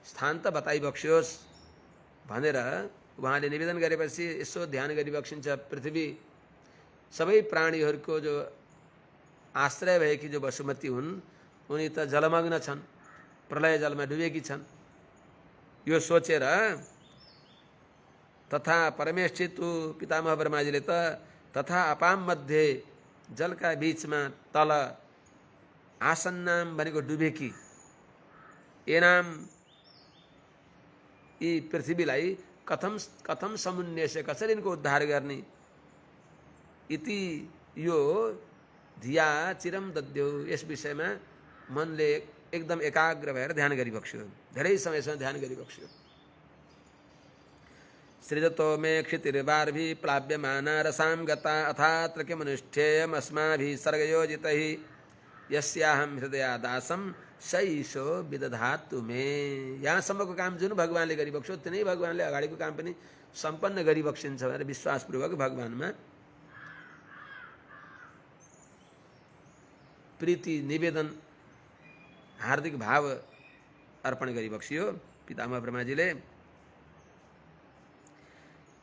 स्थान त बताइबक्स्योस् भनेर उहाँले निवेदन गरेपछि यसो ध्यान गरिबक्सिन्छ। पृथ्वी सबै प्राणीहरूको जो आश्रय भएकी जो वसुमती हुन्, उनी त जलमग्न छन्, प्रलय जलमा डुबेकी छन्। यो सोचेर तथा परमेष्ठितु पितामह ब्रह्माजीले त तथा अपाम मध्ये जलका बीचमा तल आसन्नाम भनेको डुबेकी, एनाम यी पृथ्वीलाई कथम समुन्नेष्य, कसरी यिनको उद्धार गर्ने, इति यो धिया चिरम दद्यो, यस विषयमा मनले एकदम एकाग्र भएर ध्यान गरिबक्स्यो, धेरै समयसम्म ध्यान गरिबक्स्यो। सृजतो मे क्षितिर्वार्भिः प्लाव्यमाना रसां गता अथात्र किमनुष्ठेयमस्माभिः सर्गयोजितैः यस्याहं हृदयादासं सईशो विदधातु में। यहाँसम्मको काम जुन भगवानले गरिबक्स्यो तिनै भगवानले अगाडिको काम पनि सम्पन्न गरिबक्सिन्छ भनेर विश्वासपूर्वक भगवानमा प्रीति निवेदन हार्दिक भाव अर्पण गरिबक्सियो पितामह ब्रह्माजीले।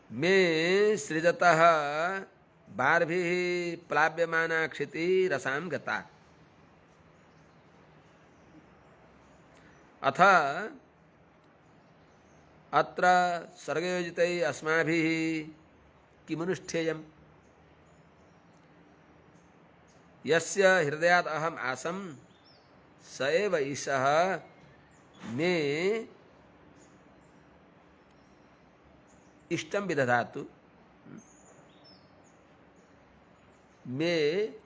मे सृजतः बार्भिः प्लाव्यमाना क्षिति रसां गता अथ अत्र सर्गयोजितैः अस्माभिः किमनुष्ठेयम् यस्य हृदयात् अहम् आसं स एव ईशः मे इष्टं विदधातु मे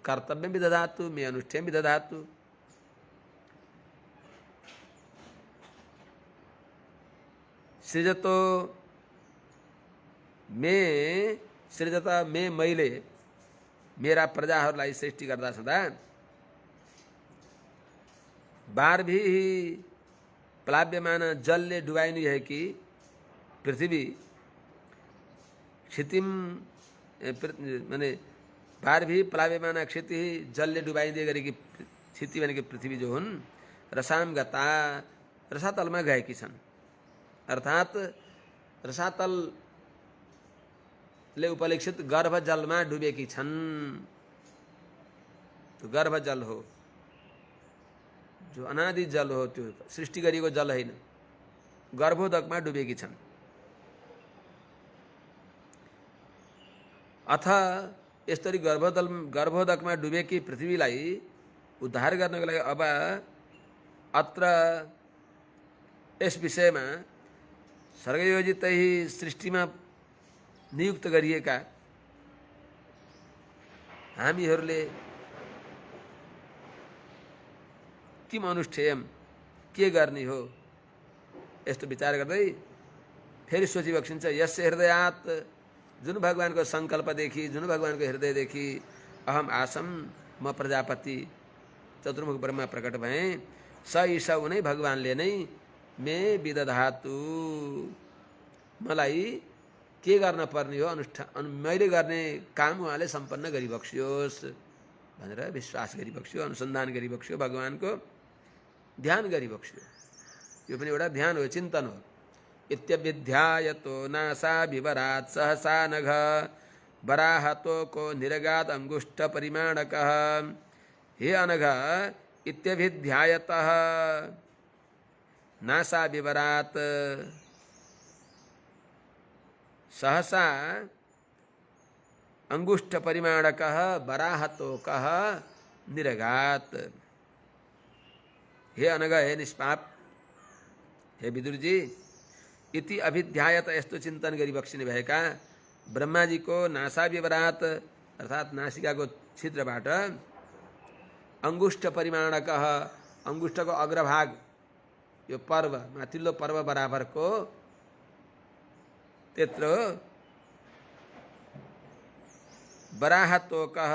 कर्तव्यं विदधातु मे अनुष्ठेयं विदधातु। सृजतो मे सृजता मे मैले मेरा प्रजाहरूलाई सृष्टि गर्दा सदा बार्भिः प्लाव्यमान जलले डुबाइनु कि पृथ्वी क्षितिम माने बार्भिः प्लाव्यमान क्षिति जलले डुबाइदिए गरेकी क्षिति भनेको पृथ्वी जो हुन् रसाम गता रसातलमा गएकी छन् अर्थात रसातलले उपलक्षित गर्भ जलमा डुबेकी छन्। त्यो गर्भ जल हो जो अनादि जल हो त्यो सृष्टि गरिएको जल होइन गर्भोदकमा डुबेकी छन्। अथ यसरी गर्भोदकमा डुबेकी पृथ्वीलाई उद्धार गर्नको लागि अब अत्र यस विषयमा सर्गयोजितैः सृष्टिमा नियुक्त गरिएका हामीहरूले किम अनुष्ठेयम के गर्ने हो यस्तो विचार गर्दै फेरि सोचिबक्सिन्छ। यस्य हृदयात् जुन भगवानको सङ्कल्पदेखि जुन भगवानको हृदयदेखि अहम आसम म प्रजापति चतुर्मुख ब्रह्मा प्रकट भएँ स ईश उनै भगवानले नै मे विदधातु मलाई के गर्न पर्ने हो अनुष्ठान मैले गर्ने काम उहाँले सम्पन्न गरिबक्सियोस् भनेर विश्वास गरिबक्स्यो अनुसन्धान गरिबक्स्यो भगवानको ध्यान गरिबक्स्यो। यो पनि एउटा ध्यान हो चिन्तन हो। इत्यविध्यायतो नासा विवरात् सहसा नघ वराहतो को निरगाद अंगुष्ठ परिमाणकः हे अनघ इत्यभिध्यायतः नासा विवरात् सहसा अंगुष्ठ परिमाणकः वराहतोकः निरगात। हे अनघ हे निष्पाप हे विदुरजी इति अभिध्यायत यस्तो चिन्तन गरिबक्सिने भएका ब्रह्माजीको नासा विवरात अर्थात् नासिकाको छिद्रबाट अंगुष्ठ परिमाणकः अंगुष्ठको अग्रभाग यो पर्व माथिल्लो पर्व बराबरको त्यत्रो वराह तोकः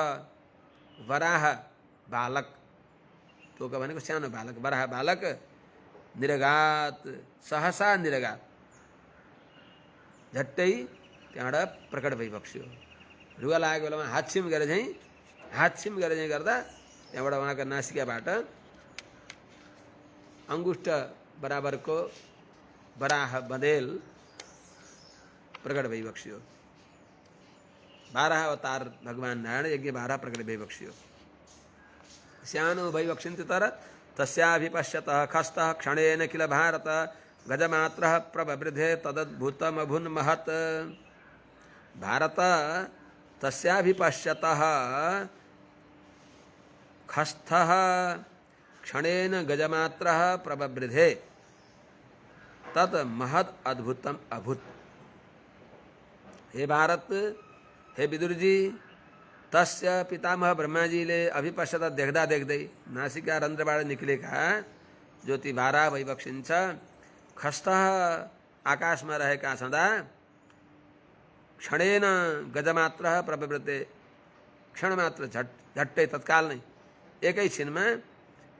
वराह बालक तोक भनेको सानो बालक वराह बालक निरगात सहसा निरगात झट्टै त्यहाँबाट प्रकट भइबक्स्यो। रुगा लागेको बेलामा हाच्छिम गरे झैँ गर्दा त्यहाँबाट उहाँको नासिकाबाट अंगुष्ठ बराबरको वराह बँदेल प्रकट भइबक्स्यो। 12 अवतार भगवान नारायण यज्ञ 12 प्रकट भइबक्स्यो। स्यानो भइबक्ष्यन्ति तर तस्याभिपश्यतः खस्तः क्षणेन किल भारत गजमात्रः प्रबवृधे तदद्भुतमभुन्महत्। भारत तस्याभिपश्यतः खस्थः क्षणेन गजमात्रः प्रबवृधे तत् महद अद्भुतम अभूत। हे भारत हे विदुर जी तस्य पितामह ब्रह्माजीले अभिपश्यत देख्दा देख्दै नासिका रन्ध्रबाट निक्लेका ज्योति 12 भइबक्सिन्छ। खस्तः आकाशमा रहेका छँदा क्षणेन गजमात्र प्रवृत्ते, क्षण मात्र झट्टै तत्काल नै एकै छिनमा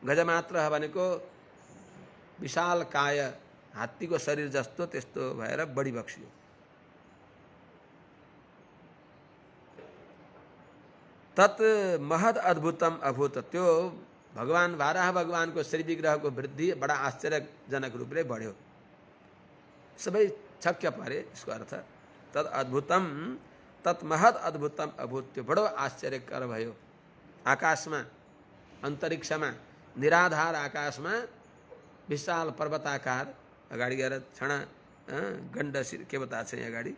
गजमात्र भनेको विशाल काय, हात्तीको शरीर जस्तो त्यस्तो भएर बढी बक्सियो। तत् महद अद्भुतम अभूत, त्यो भगवान वाराह भगवानको श्री विग्रहको वृद्धि बडा आश्चर्यजनक रूपले बढ्यो। सबै छक्क परे। यसको अर्थ तद अद्भुतम तत् महद अद्भुतम अभूत, त्यो बडो आश्चर्यकर भयो। आकाशमा, अन्तरिक्षमा, निराधार आकाशमा विशाल पर्वताकार अगाडि गएर छणा गण्डशिर के बताएको छ यहाँ अगाडि,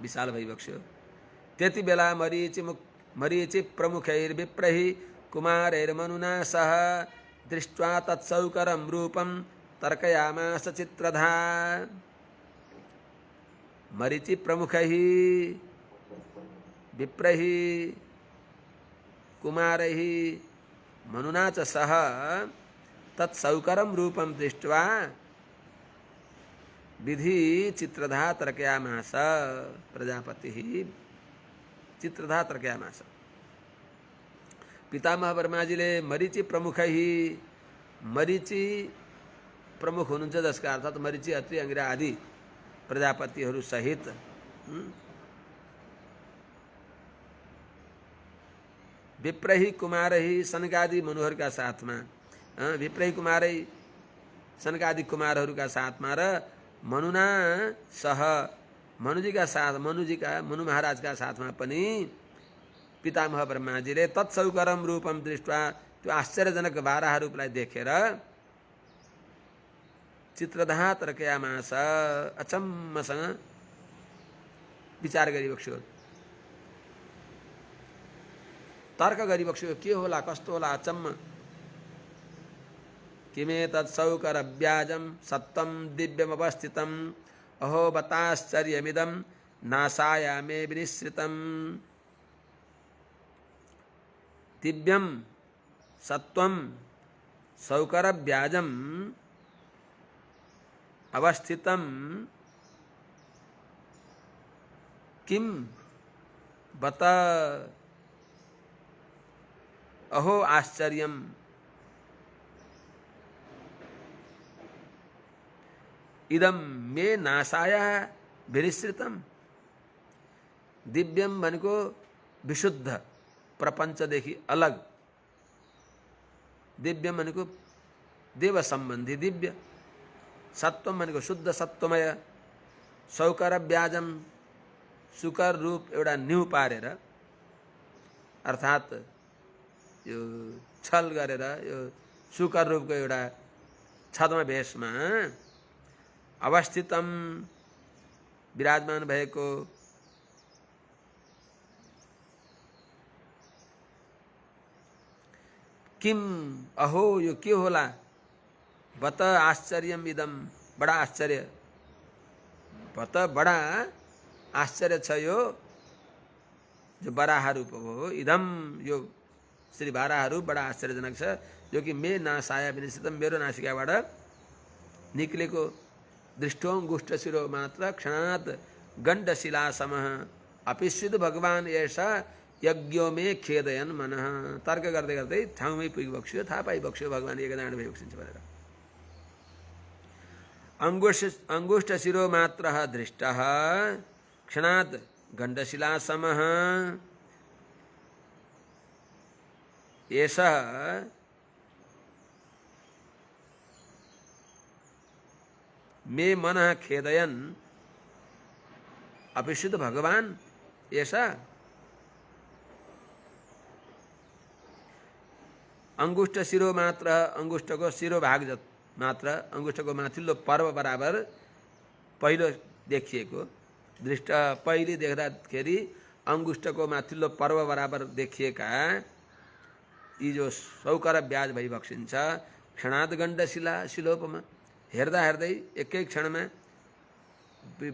विशाल भइबक्स्यो। त्यति बेला मरीचि प्रमुखैर्विप्रहि कुमारैर्मनुना सह दृष्ट्वा तत्सौकरं रूपं तर्कयामास चित्रधा। मरीचि प्रमुखैः विप्रैः कुमारैः मनुना च सह तत्सौकरं रूपं दृष्ट्वा विधि चित्रधा तर्कयामास। प्रजापतिः चित्रधा तर्कयामास। पितामह ब्रह्माजीले मरीचि प्रमुखैः, मरीचि प्रमुख हुनुहुन्छ जसका अर्थात् मरीचि, अत्रि, अंगिरा आदि प्रजापतिहरू सहित विप्रहि कुमारहि सनकादि मनुहरूका साथमा, विप्रहि कुमारै सनकादि कुमारहरूका साथमा र मनुना सह मनुजीका साथ, मनु महाराजका साथमा पनि पितामह ब्रह्माजीले तत्सौकरम रूपम दृष्ट्वा, त्यो आश्चर्यजनक बाराह रूपलाई देखेर चित्रधा तर्कयामास, अचम्मसँग विचार गरिबक्स्यो, तर्क गरिबक्स्यो। के होला, कस्तो होला, अचम्म। किमेतत्सौकर व्याजं सत्वं दिव्यमवस्थितं अहो बताश्चर्यमिदं नासाया मे विनिश्रितं। दिव्यं सत्वं सौकर व्याजं अवस्थितं किम बत अहो आश्चर्यम। इदम मे नासाय विनिश्रितम। दिव्यम भनेको विशुद्ध, प्रपञ्चदेखि अलग। दिव्यम भनेको देव सम्बन्धी दिव्य। सत्वम भनेको शुद्ध सत्वमय। सौकर व्याजम, सुकर रूप एउटा न्यू पारेर, अर्थात् यो छल गरेर यो सुकर रूपको एउटा छद्म भेषमा अवस्थितम विराजमान भएको। किम अहो, यो के होला, बत आश्चर्यम इदम, बडा आश्चर्य, बत बडा आश्चर्य छ यो जो वराह रूप हो। इदम, यो श्री वराह रूप बडा आश्चर्यजनक छ, जो कि मे नासाया विनिश्चितम, मेरो नासिकाबाट निक्लेको। दृष्टोङ्गुष्ठ शिरो मात्र क्षणात् गण्डशिलासमः अपिस्युत भगवान ऐसा यज्ञो में खेदयन मनः। तर्क गर्दै गर्दै ठाउँमै पुगिबक्स्यो, थाहा पाइबक्स्यो भगवान एकनारायण भइबक्सिन्छ भनेर। अंगुष्ठ शिरो मात्र दृष्ट क्षणात् गण्डशिलासमः एषः मे मनः खेदयन अपिशुद्ध भगवान ऐसा। अंगुष्ठ शिरो मात्र, अंगुष्ठको शिरो भाग मात्र, अंगुष्ठको माथिल्लो पर्व बराबर पहिलो देखिएको। दृष्ट पहिले देख्दाखेरि अंगुष्ठको माथिल्लो पर्व बराबर देखिएका यी जो सौकर ब्याज भइबक्सिन्छ क्षणात् गण्डशिला शिलोपमा, हेर्दा हेर्दै एकै क्षणमा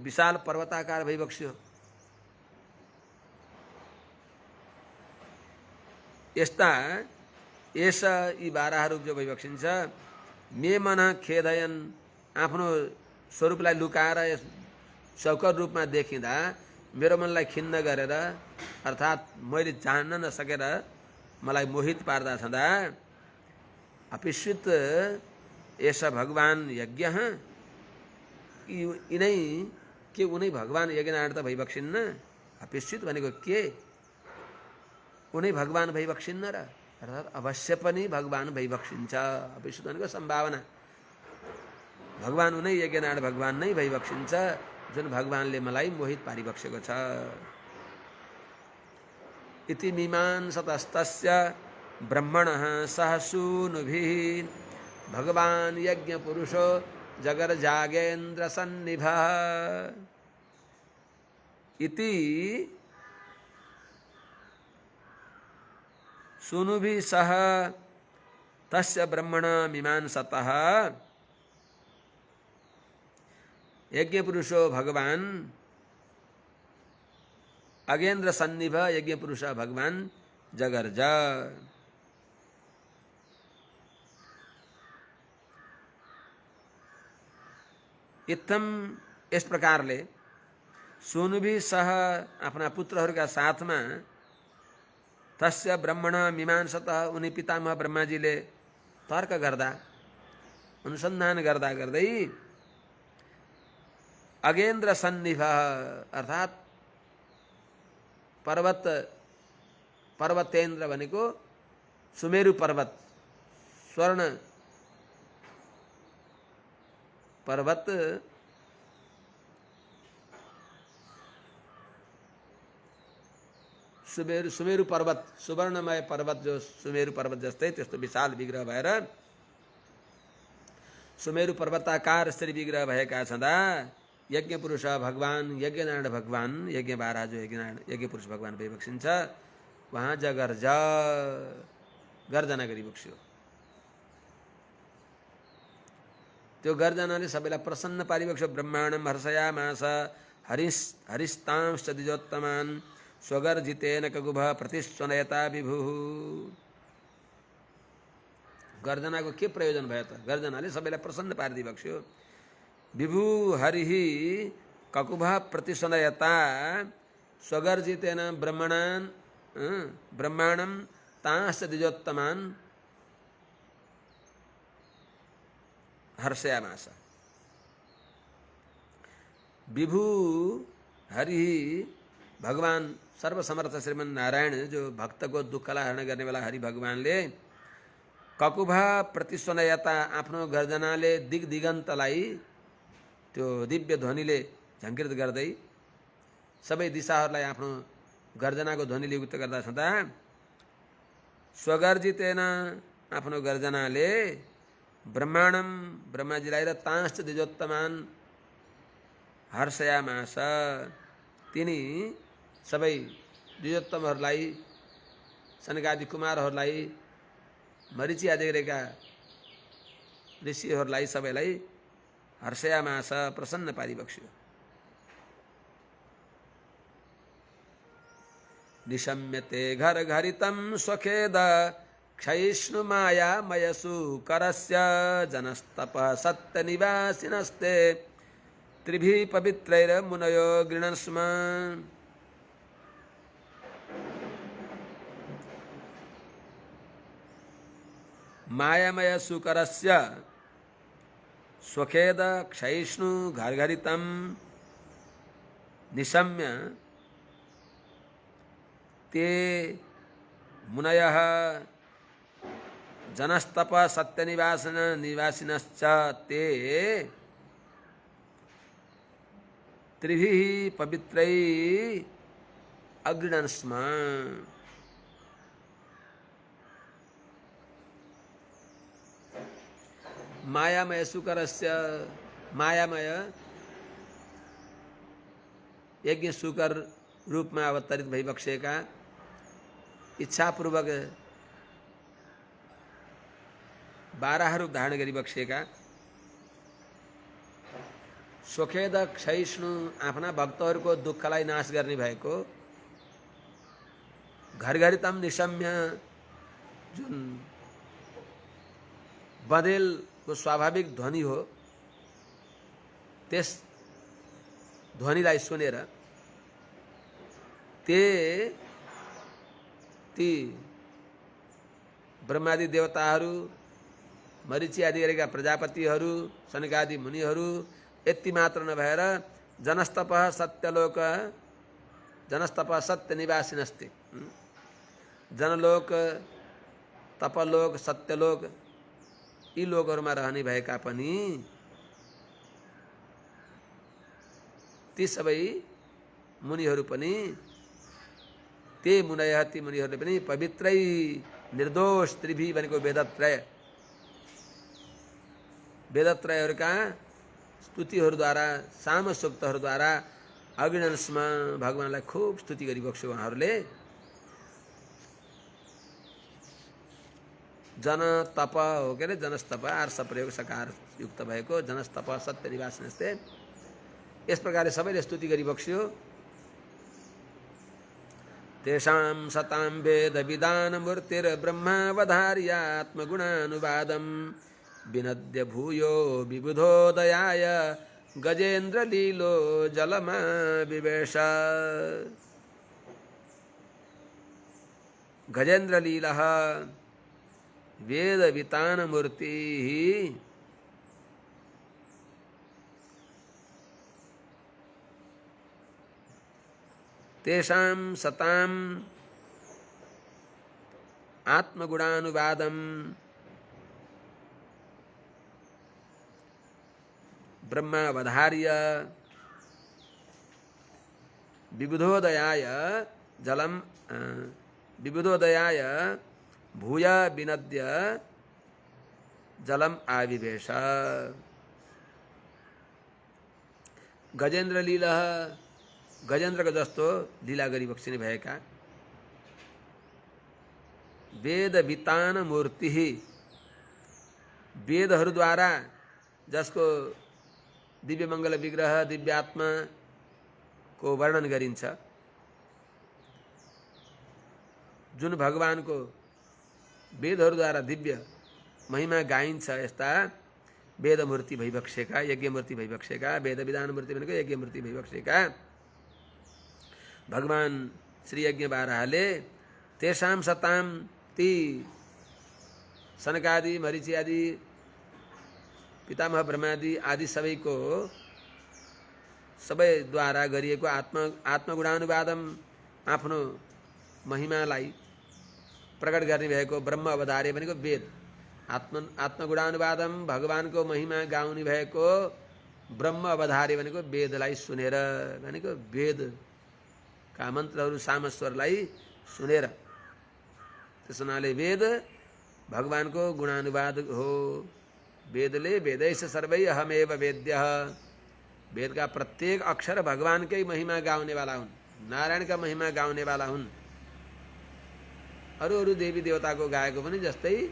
विशाल पर्वताकार भइबक्स्यो। यस्ता यस यी बाराहरू जो भइबक्सिन्छ मे मन खेदयन, आफ्नो स्वरूपलाई लुकाएर शौकर रूपमा देखिँदा मेरो मनलाई खिन्न गरेर अर्थात् मैले जान्न नसकेर मलाई मोहित पार्दा छँदा अपिश्वित एष भगवान यज्ञ यिनै के उनै भगवान यज्ञनारायण त भइबक्सिन्न। अपिश्वित भनेको के, उनै भगवान भइबक्सिन्न र अर्थात् अवश्य पनि भगवान भइबक्सिन्छ। अपिश्वित भनेको सम्भावना, भगवान उनै यज्ञनारायण भगवान नै भइबक्सिन्छ जुन भगवानले मलाई मोहित पारिबक्सेको छ। इति मीमांसतस्तस्य ब्रह्मणः सह सूनुभिः भगवान यज्ञ पुरुषो जगर्जागेन्द्र सन्निभः। इति सूनुभिः सह तस्य ब्रह्मण मीमांसतः यज्ञ पुरुषो भगवान अगेन्द्र सन्निभ यज्ञ पुरुष भगवान जगर्ज। इत्थम इस प्रकारले सूनुभी सह आफ्ना पुत्रहरूका साथमा तस्य ब्रह्मण मीमांसतः उनी पितामह ब्रह्माजीले तर्क गर्दा अनुसन्धान गर्दा गर्दै अगेन्द्र सन्निभ अर्थात् पर्वतेन्द्र भनेको सुमेरु पर्वत, स्वर्ण पर्वत सुमेरु पर्वत, सुवर्णमय पर्वत जो सुमेरु पर्वत जस्तै त्यस्तो विशाल विग्रह भएर सुमेरु पर्वताकार श्री विग्रह भएका छँदा यज्ञ पुरुष भगवान यज्ञनारायण भगवान यज्ञ बारा जो यज्ञ पुरुष भगवान भइबक्सिन्छ वहाँ जगर्ज गर्जना गरिबक्स्यो। त्यो गर्जनाले सबैलाई प्रसन्न पारिबक्स्यो। ब्रह्माण्डम हर्षयामास हरिस्तांश्च द्विजोत्तमान् स्वगर्जितेन ककुभ प्रतिस्वनयता विभुः। गर्जनाको के प्रयोजन भयो त? गर्जनाले सबैलाई प्रसन्न पारिदिबक्स्यो। विभु हरिः ककुभ प्रतिस्वनयता स्वगर्जितेन ब्रह्माण्डम तांश्च द्विजोत्तमान् हर्षयामास। विभु हरि भगवान सर्वसमर्थ श्रीमन नारायण जो भक्त को दुःखलाई हरण गर्ने वाला हरि भगवानले ककुभ प्रतिस्वनयता आफ्नो गर्जनाले दिगदिगन्तलाई त्यो दिव्य ध्वनिले झङ्कृत गर्दै सबै दिशाहरूलाई आफ्नो गर्जनाको ध्वनिले युक्त गर्दा छँदा स्वगर्जितेन आफ्नो गर्जनाले ब्रह्माण्डम ब्रह्माजीलाई र तांश्च द्विजोत्तमान हर्षयामास तिनी सबै द्विजोत्तमहरूलाई सनकादि कुमारहरूलाई मरीचि आदि गरेका ऋषिहरूलाई सबैलाई हर्षयामास प्रसन्न पारिबक्स्यो। निशम्यते घर घरितं स्वखेद क्षयिष्णु माया मयसु करस्य जनस्तप सत्य निवासिनस्ते त्रिभिः पवित्रैर मुनयो गृणस्म। मायामय सुकरस्य स्वखेद क्षयिष्णु घर्घरितं निशम्य ते मुनयः जनस्तप सत्यनिवासिनश्च ते त्रिभिः पवित्रैः अगृह्णन् स्म। मायामय सुकरस्य मायामय यज्ञ सुकर रूपमा अवतरित भइबक्सेका इच्छापूर्वक 12 रूप धारण गरिबक्सेका स्वखेद क्षयिष्णु आफ्ना भक्तहरूको दुःखलाई नाश गर्ने भएको घरघरितम निशम्य जुन बँदेलको स्वाभाविक ध्वनि हो त्यस ध्वनिलाई सुनेर ती ब्रह्मादि देवताहरू, मरीचि आदि गरेका प्रजापतिहरू, सनकादि मुनिहरू यति मात्र नभएर जनस्तप सत्यलोक, जनस्तप सत्य निवासिनस्ते, जनलोक, तपलोक, सत्यलोक यी लोकहरूमा रहने भएका पनि ती सबै मुनिहरू पनि, ते मुनय ती मुनिहरूले पनि पवित्रै निर्दोष त्रिभि भनेको वेदत्रय, वेदत्रयहरूका स्तुतिहरूद्वारा, सामसूक्तहरूद्वारा अग्निंशमा भगवानलाई खूब स्तुति गरिबक्स्यो उहाँहरूले। जन तप हो के अरे, जनस्तप आर्ष प्रयोग सकार युक्त भएको जनस्तप सत्य निवासिनस्ते, यस प्रकारले सबैले स्तुति गरिबक्स्यो। तेषां सतां वेद विदान मूर्तिर्ब्रह्मावधार्यात्मगुणानुवादं विनद्य भूयो विबुधोदयाय गजेन्द्र लीलो जलमा विवेश। गजेन्द्र लीलः वेद वितान मूर्ति तेषां सतां आत्मगुणानुवादं ब्रह्मावधार्य विबुधोदयाय जलम विबुधोदयाय भूय विनद्य जलम आविवेश। गजेन्द्र लीला, गजेन्द्रको जस्तो लीला गरिबक्सिने भएका वेद वितान मूर्ति, वेदहरूद्वारा जसको दिव्य मङ्गल विग्रह दिव्यात्मा को वर्णन गरिन्छ, जुन भगवानको वेदहरूद्वारा दिव्य महिमा गाइन्छ, यस्ता वेदमूर्ति भइबक्सेका, यज्ञमूर्ति भइबक्सेका, वेद विधान मूर्ति भनेको यज्ञमूर्ति भइबक्सेका भगवान श्री यज्ञ बाराहले तेषां सतां ती सनकादि मरीचि आदि पितामह ब्रह्मादि आदि सबैको सबैद्वारा गरिएको आत्मगुणानुवादम आफ्नो महिमालाई प्रकट गर्ने भएको ब्रह्म अवधार्य भनेको वेद, आत्मगुणानुवादम भगवानको महिमा गाउने भएको ब्रह्म अवधार्य भनेको वेदलाई सुनेर, भनेको वेदका मन्त्रहरू सामस्वरलाई सुनेर। त्यस हुनाले वेद भगवानको गुणानुवाद हो। वेदले वेदैश सर्वै अहमेव वेद्यः, वेदका प्रत्येक अक्षर भगवानकै महिमा गाउने वाला हुन्, नारायणका महिमा गाउने वाला हुन्। अरू अरू देवी देवताको गाएको पनि जस्तै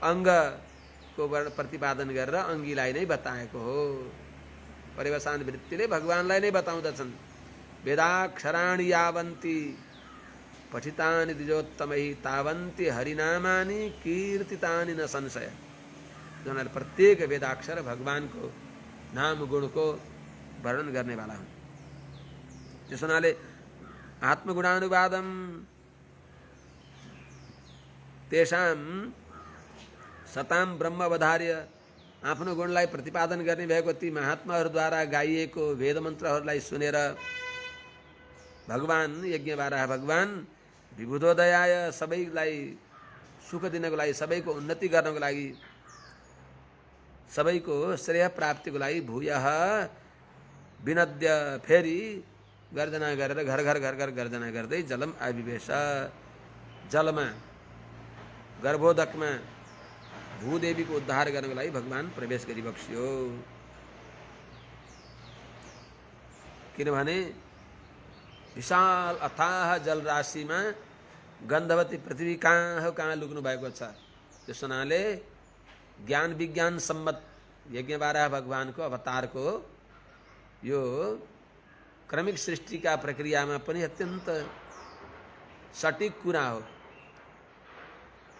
अङ्गको प्रतिपादन गरेर अङ्गीलाई नै बताएको हो। परिवसान वृत्तिले भगवानलाई नै बताउँदछन्। वेदाक्षराणि यावन्ति पठितानि द्विजोत्तमै तावन्ति हरिनामानि कीर्तितानि न संशय। जनाले प्रत्येक वेदाक्षर भगवानको नाम गुणको वर्णन गर्ने वाला हुन्। त्यस हुनाले आत्मगुणानुवादम तेषां सतां ब्रह्म अवधार्य, आफ्नो गुणलाई प्रतिपादन गर्ने भएको ती महात्माहरूद्वारा गाइएको वेद मन्त्रहरूलाई सुनेर भगवान यज्ञबाराह भगवान विबुधोदयाय, सबैलाई सुख दिनको लागि, सबैको उन्नति गर्नको लागि, सबैको श्रेय प्राप्तिको लागि भूयः विनद्य, फेरि गर्जना गरेर घर घर घर घर गर्जना गर्दै जलम आविवेश, जलमा गर्भोदकमा भूदेवीको उद्धार गर्नको लागि भगवान प्रवेश गरिबक्स्यो। किनभने विशाल अथाह जलराशिमा गन्धवती पृथ्वी कहाँ लुक्नु भएको छ। त्यस हुनाले ज्ञान विज्ञान सम्मत यज्ञबाराह भगवानको अवतारको यो क्रमिक सृष्टिका प्रक्रियामा पनि अत्यन्त सटीक कुरा हो।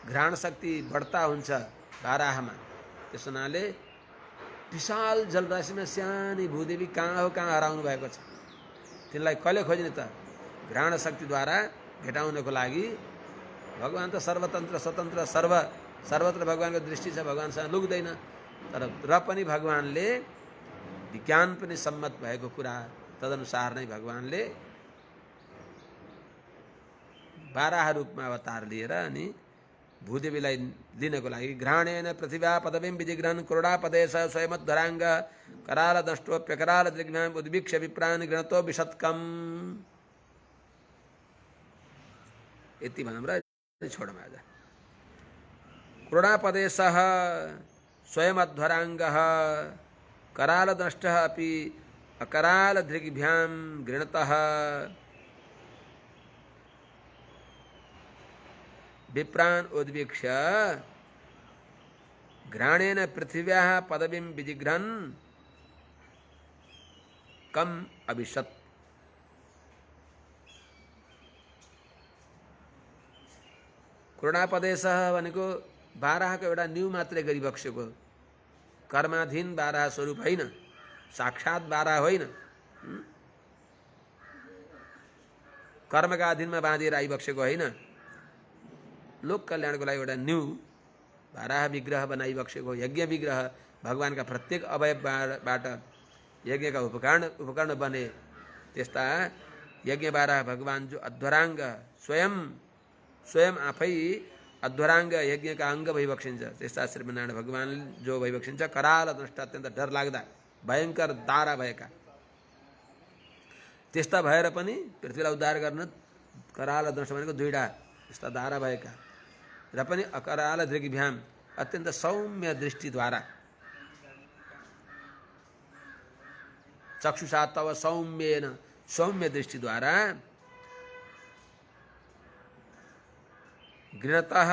घ्राण शक्ति बढ्ता हुन्छ बाराहमा। त्यस हुनाले विशाल जलराशिमा सानी भूदेवी कहाँ हो कहाँ हराउनु भएको छ। तिनलाई कहिले खोज्ने त घ्राण शक्तिद्वारा भेटाउनको लागि। भगवान त सर्वतन्त्र स्वतन्त्र सर्वत्र भगवानको दृष्टि छ, भगवानसँग लुक्दैन। तर र पनि भगवानले विज्ञान पनि सम्मत भएको कुरा तदनुसार नै भगवानले बाराह रूपमा अवतार लिएर अनि भूदेवीलाई लिनको लागि घ्राणेन पृथिव्या पदवीं विजिघ्रन् क्रोडापदेश स्वयमध्वराङ्ग कराल दष्टोप्यकराल दृग्भ्याम् उद्वीक्ष्य विप्रान् गृणतो विशत्कम् यति भनेर छोडमा आज। क्रोडापदेशः स्वयमध्वराङ्गः करालदष्टः अपि अकरालदृग्भ्यां गृणतः विप्रान् उद्वीक्ष्य घ्राणेन पृथिव्याः पदवीं विजिघ्रन् कम् अविशत्। क्रोडापदेशः भनेको बाराहको एउटा न्यू मात्रै गरिबक्सेको कर्माधीन बाराह स्वरूप होइन, साक्षात बाराह होइन, कर्मका अधीनमा बाँधिएर आइबक्सेको होइन, लोक कल्याणको लागि एउटा न्यू बाराह विग्रह बनाइबक्सेको यज्ञ विग्रह। भगवानका प्रत्येक अवयवबाट यज्ञका उपकरण बने त्यस्ता यज्ञ बाराह भगवान जो अध्वराङ्ग स्वयं आफै अध्वराङ्ग यज्ञका अङ्ग भइबक्सिन्छ त्यस्ता श्रीमनारायण भगवान जो भइबक्सिन्छ कराल दष्ट अत्यन्त डर लाग्दा भयङ्कर दारा भएका त्यस्ता भएर पनि पृथ्वीलाई उद्धार गर्न कराल दष्ट भनेको दुईटा त्यस्ता दारा भएका र पनि अकराल दृग्भ्याम अत्यन्त सौम्य दृष्टिद्वारा चक्षुषा तव सौम्येन सौम्य दृष्टिद्वारा गृणतः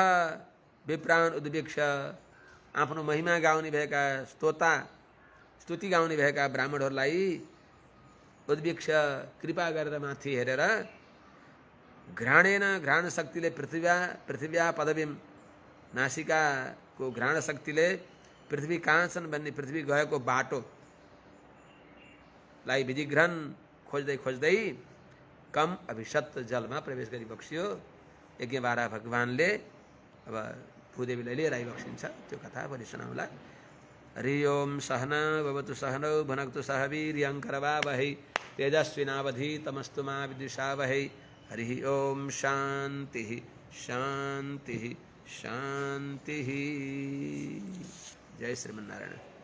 विप्रान् उद्वीक्ष्य आफ्नो महिमा गाउने भएका स्तुति गाउने भएका ब्राह्मणहरूलाई उद्वीक्ष्य कृपा गरेर माथि हेरेर घ्राणेन घ्राण शक्तिले पृथिव्या पदवीं नासिकाको घ्राण शक्तिले पृथ्वी कहाँ छन् भन्ने पृथ्वी गएको बाटोलाई विजिघ्रन् खोज्दै खोज्दै कम अभिशत जलमा प्रवेश गरिबक्सियो। यज्ञ बाराह भगवानले अब भूदेवीलाई लिएर आइबक्सिन्छ। त्यो कथा भोलि सुनाउँला। हरि ओम सहना भवतु सहनौ भुनक्तु सह वीर्यं करवावहै तेजस्विनावधीतमस्तु मा विद्विषावहै। हरि ओम शांति शांति शांति। जय श्रीमन्नारायण।